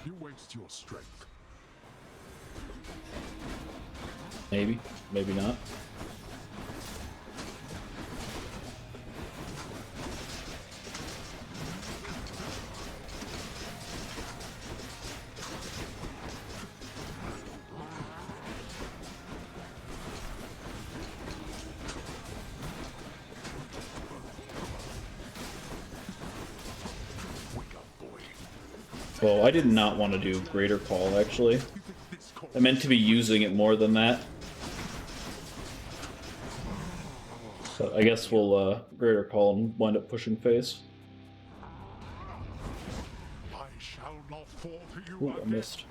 You waste your strength. Maybe. Maybe not. Well, I did not want to do Greater Call, actually. I meant to be using it more than that. So I guess we'll Greater Call and wind up pushing phase. I shall not fall to you. Ooh, I missed.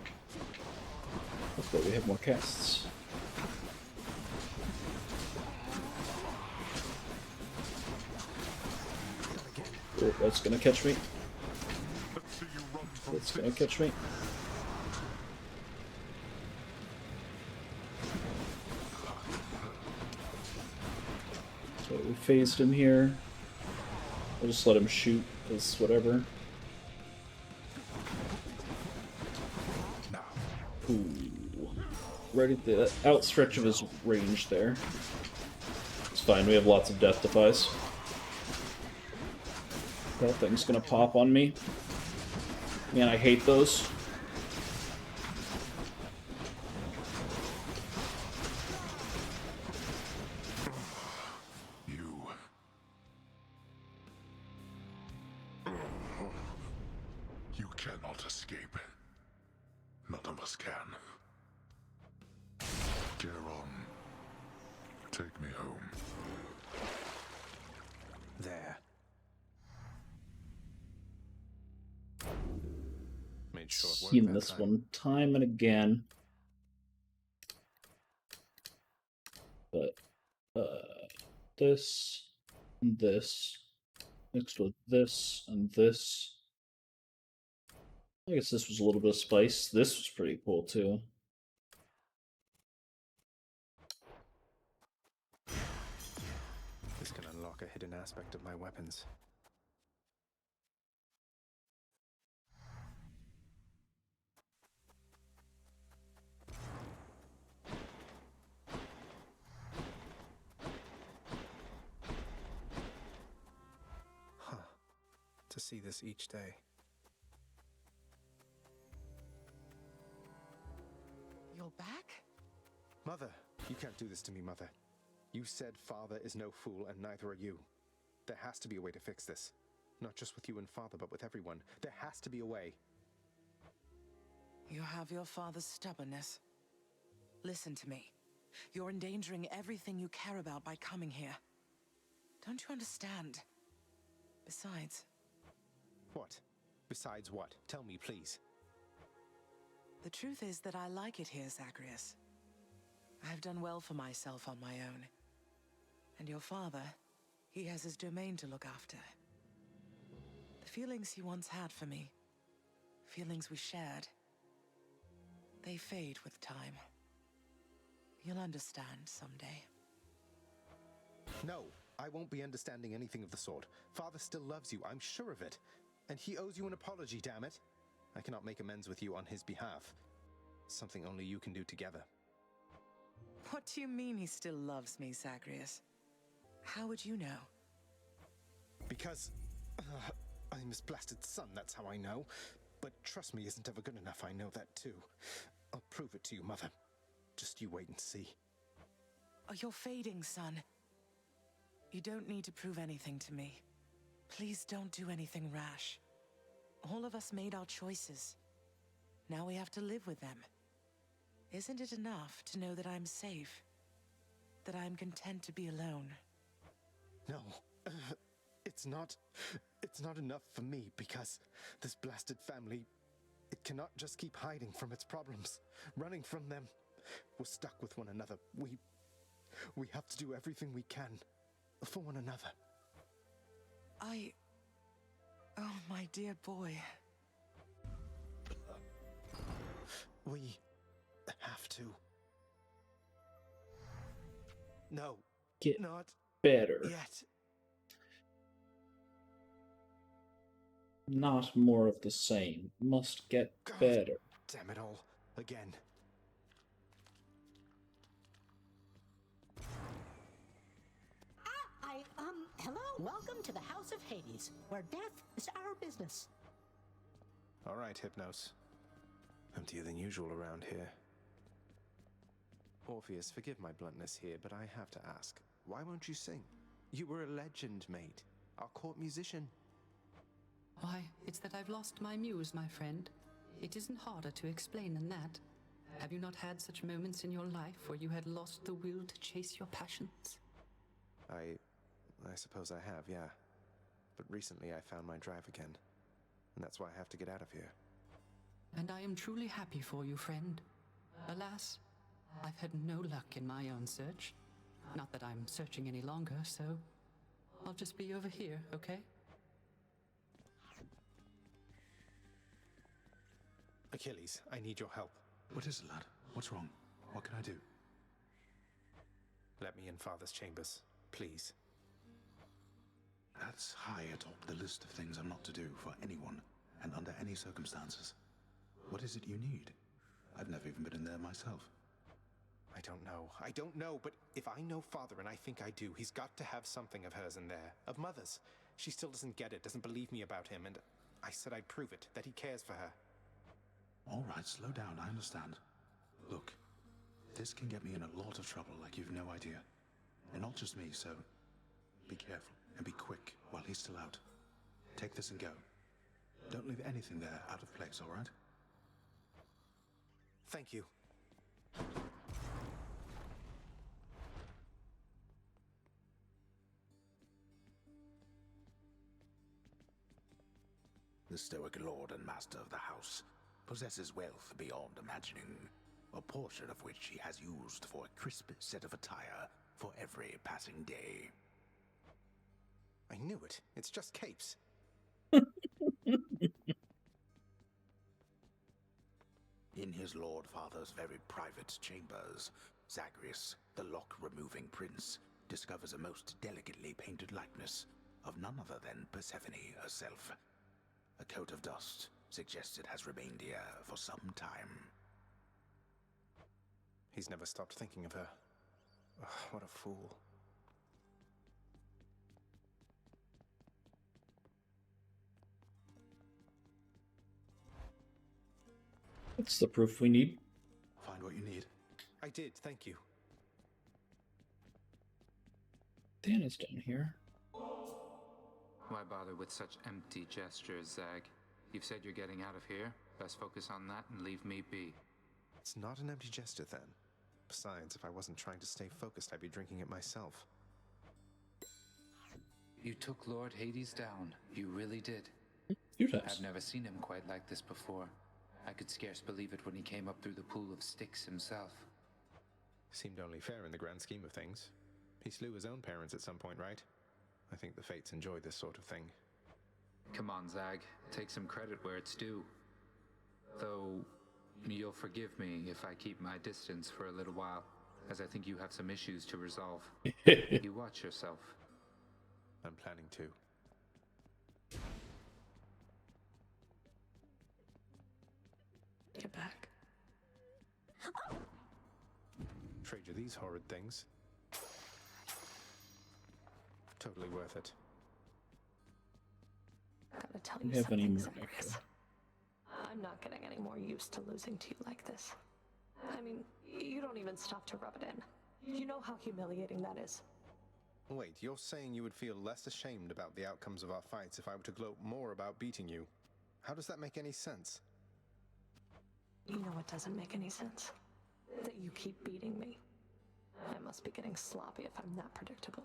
That's why we have more casts. Oh, that's gonna catch me. That's gonna catch me. So we phased him here. We'll just let him shoot, because whatever. Ooh. Right at the outstretch of his range there. It's fine, we have lots of death defies. That thing's gonna pop on me. Man, I hate those. You cannot escape. None of us can. Geron, take me home. There. made short work Seen that this time. one time and again. But this and this mixed with this and this. I guess this was a little bit of spice. This was pretty cool too. This can unlock a hidden aspect of my weapons. Huh. To see this each day. You're back? Mother! You can't do this to me, Mother. You said Father is no fool, and neither are you. There has to be a way to fix this. Not just with you and Father, but with everyone. There has to be a way. You have your father's stubbornness. Listen to me. You're endangering everything you care about by coming here. Don't you understand? Besides... What? Besides what? Tell me, please. The truth is that I like it here, Zagreus. I've done well for myself on my own. And your father, he has his domain to look after. The feelings he once had for me, feelings we shared, they fade with time. You'll understand someday. No, I won't be understanding anything of the sort. Father still loves you, I'm sure of it. And he owes you an apology, damn it. I cannot make amends with you on his behalf. Something only you can do together. What do you mean he still loves me, Zagreus? How would you know? Because... I'm his blasted son, that's how I know. But trust me isn't ever good enough, I know that too. I'll prove it to you, Mother. Just you wait and see. Oh, you're fading, son. You don't need to prove anything to me. Please don't do anything rash. All of us made our choices. Now we have to live with them. Isn't it enough to know that I'm safe? That I'm content to be alone? No, it's not enough for me because this blasted family, it cannot just keep hiding from its problems, running from them. We're stuck with one another. We have to do everything we can for one another. Oh, my dear boy. We have to. No, Get not better. yet. Not more of the same. Must get better. Damn it all. Again. Hello? Welcome to the House of Hades, where death is our business. All right, Hypnos. Emptier than usual around here. Orpheus, forgive my bluntness here, but I have to ask, why won't you sing? You were a legend, mate. Our court musician. Why, it's that I've lost my muse, my friend. It isn't harder to explain than that. Have you not had such moments in your life where you had lost the will to chase your passions? I suppose I have, yeah. But recently I found my drive again. And that's why I have to get out of here. And I am truly happy for you, friend. Alas, I've had no luck in my own search. Not that I'm searching any longer, so I'll just be over here, okay? Achilles, I need your help. What is it, lad? What's wrong? What can I do? Let me in Father's chambers, please. That's high atop the list of things I'm not to do for anyone, and under any circumstances. What is it you need? I've never even been in there myself. I don't know, but if I know Father, and I think I do, he's got to have something of hers in there. Of Mother's. She still doesn't get it, doesn't believe me about him, and I said I'd prove it, that he cares for her. All right, slow down, I understand. Look, this can get me in a lot of trouble like you've no idea. And not just me, so be careful and be quick while he's still out. Take this and go. Don't leave anything there out of place, all right? Thank you. The stoic lord and master of the house. possesses wealth beyond imagining, a portion of which he has used for a crisp set of attire for every passing day. I knew it. It's just capes. In his Lord Father's very private chambers, Zagreus, the lock-removing prince, discovers a most delicately painted likeness of none other than Persephone herself. A coat of dust suggests it has remained here for some time. He's never stopped thinking of her. Ugh, what a fool. That's the proof we need. Find what you need. I did, thank you. Dan is down here. Why bother with such empty gestures, Zag? You've said you're getting out of here. Best focus on that and leave me be. It's not an empty gesture, then. Besides, if I wasn't trying to stay focused, I'd be drinking it myself. You took Lord Hades down. You really did. Few times. I've never seen him quite like this before. I could scarce believe it when he came up through the pool of sticks himself. Seemed only fair in the grand scheme of things. He slew his own parents at some point, right? I think the Fates enjoy this sort of thing. Come on, Zag. Take some credit where it's due. Though, you'll forgive me if I keep my distance for a little while, as I think you have some issues to resolve. You watch yourself. I'm planning to. Get back. Trade you these horrid things. Totally worth it. Gotta tell Do you you have any something, more Zagreus. nectar? I'm not getting any more used to losing to you like this. I mean, you don't even stop to rub it in. You know how humiliating that is. Wait, you're saying you would feel less ashamed about the outcomes of our fights if I were to gloat more about beating you? How does that make any sense? You know what doesn't make any sense? That you keep beating me. I must be getting sloppy if I'm that predictable.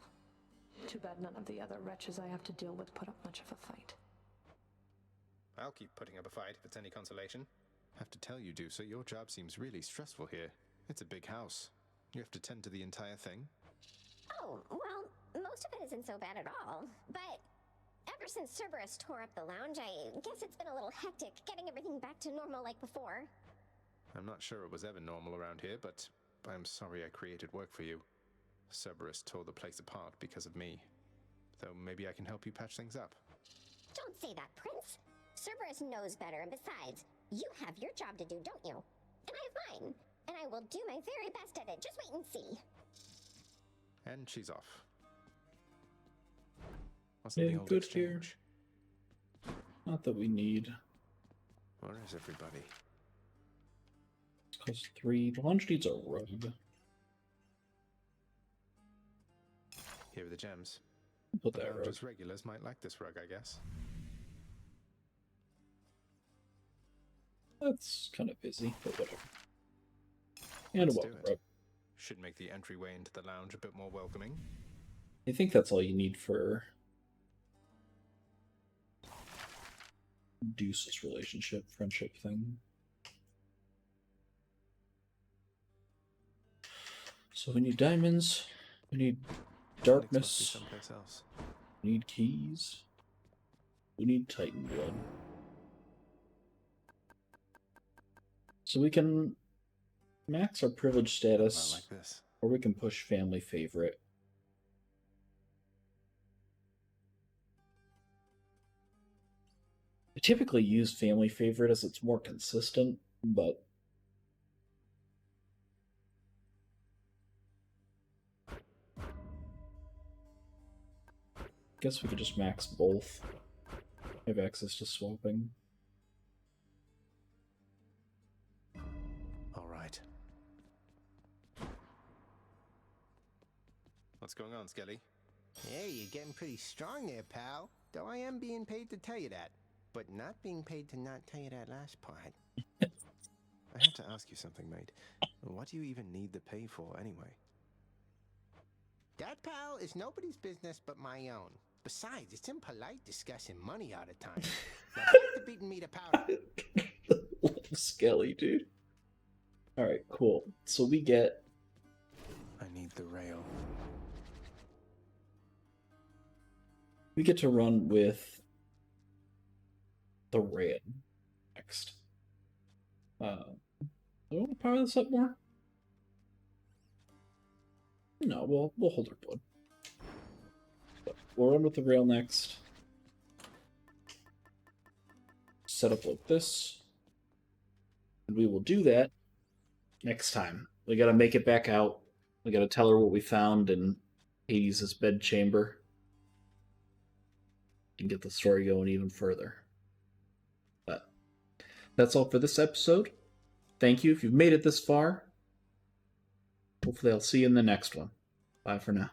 Too bad none of the other wretches I have to deal with put up much of a fight. I'll keep putting up a fight if it's any consolation. Have to tell you, Deucer, your job seems really stressful here. It's a big house. You have to tend to the entire thing. Oh, well, most of it isn't so bad at all. But ever since Cerberus tore up the lounge, I guess it's been a little hectic getting everything back to normal like before. I'm not sure it was ever normal around here, but I'm sorry I created work for you. Cerberus tore the place apart because of me. Though maybe I can help you patch things up. Don't say that, Prince. Cerberus knows better, and besides, you have your job to do, don't you? And I have mine. And I will do my very best at it. Just wait and see. And she's off. What's Yeah, the old good here. exchange? Not that we need. Where is everybody? Cost 3. The lunch needs a rug. Here are the gems. Put The that rug. lounge's regulars might like this rug, I guess. That's kind of busy, but whatever. And Let's a do welcome it. rug. Should make the entryway into the lounge a bit more welcoming. I think that's all you need for Deuce's relationship, friendship thing. So we need diamonds, we need Alex must be darkness, someplace else. we need keys, we need Titan blood. So we can max our privilege status, I like this. or we can push family favorite. I typically use family favorite as it's more consistent, but guess we could just max both. Have access to swapping. All right. What's going on, Skelly? Hey, you're getting pretty strong there, pal. Though I am being paid to tell you that. But not being paid to not tell you that last part. I have to ask you something, mate. What do you even need the pay for, anyway? That, pal, is nobody's business but my own. Besides, it's impolite discussing money all the time. Now back to beating me to powder. Skelly, dude. Alright, cool. So we get... I need the rail. We get to run with the rail next. Do I want to power this up more? No, we'll hold our blood. But we'll run with the rail next. Set up like this. And we will do that next time. We gotta make it back out. We gotta tell her what we found in Hades' bedchamber. And get the story going even further. But that's all for this episode. Thank you if you've made it this far. Hopefully I'll see you in the next one. Bye for now.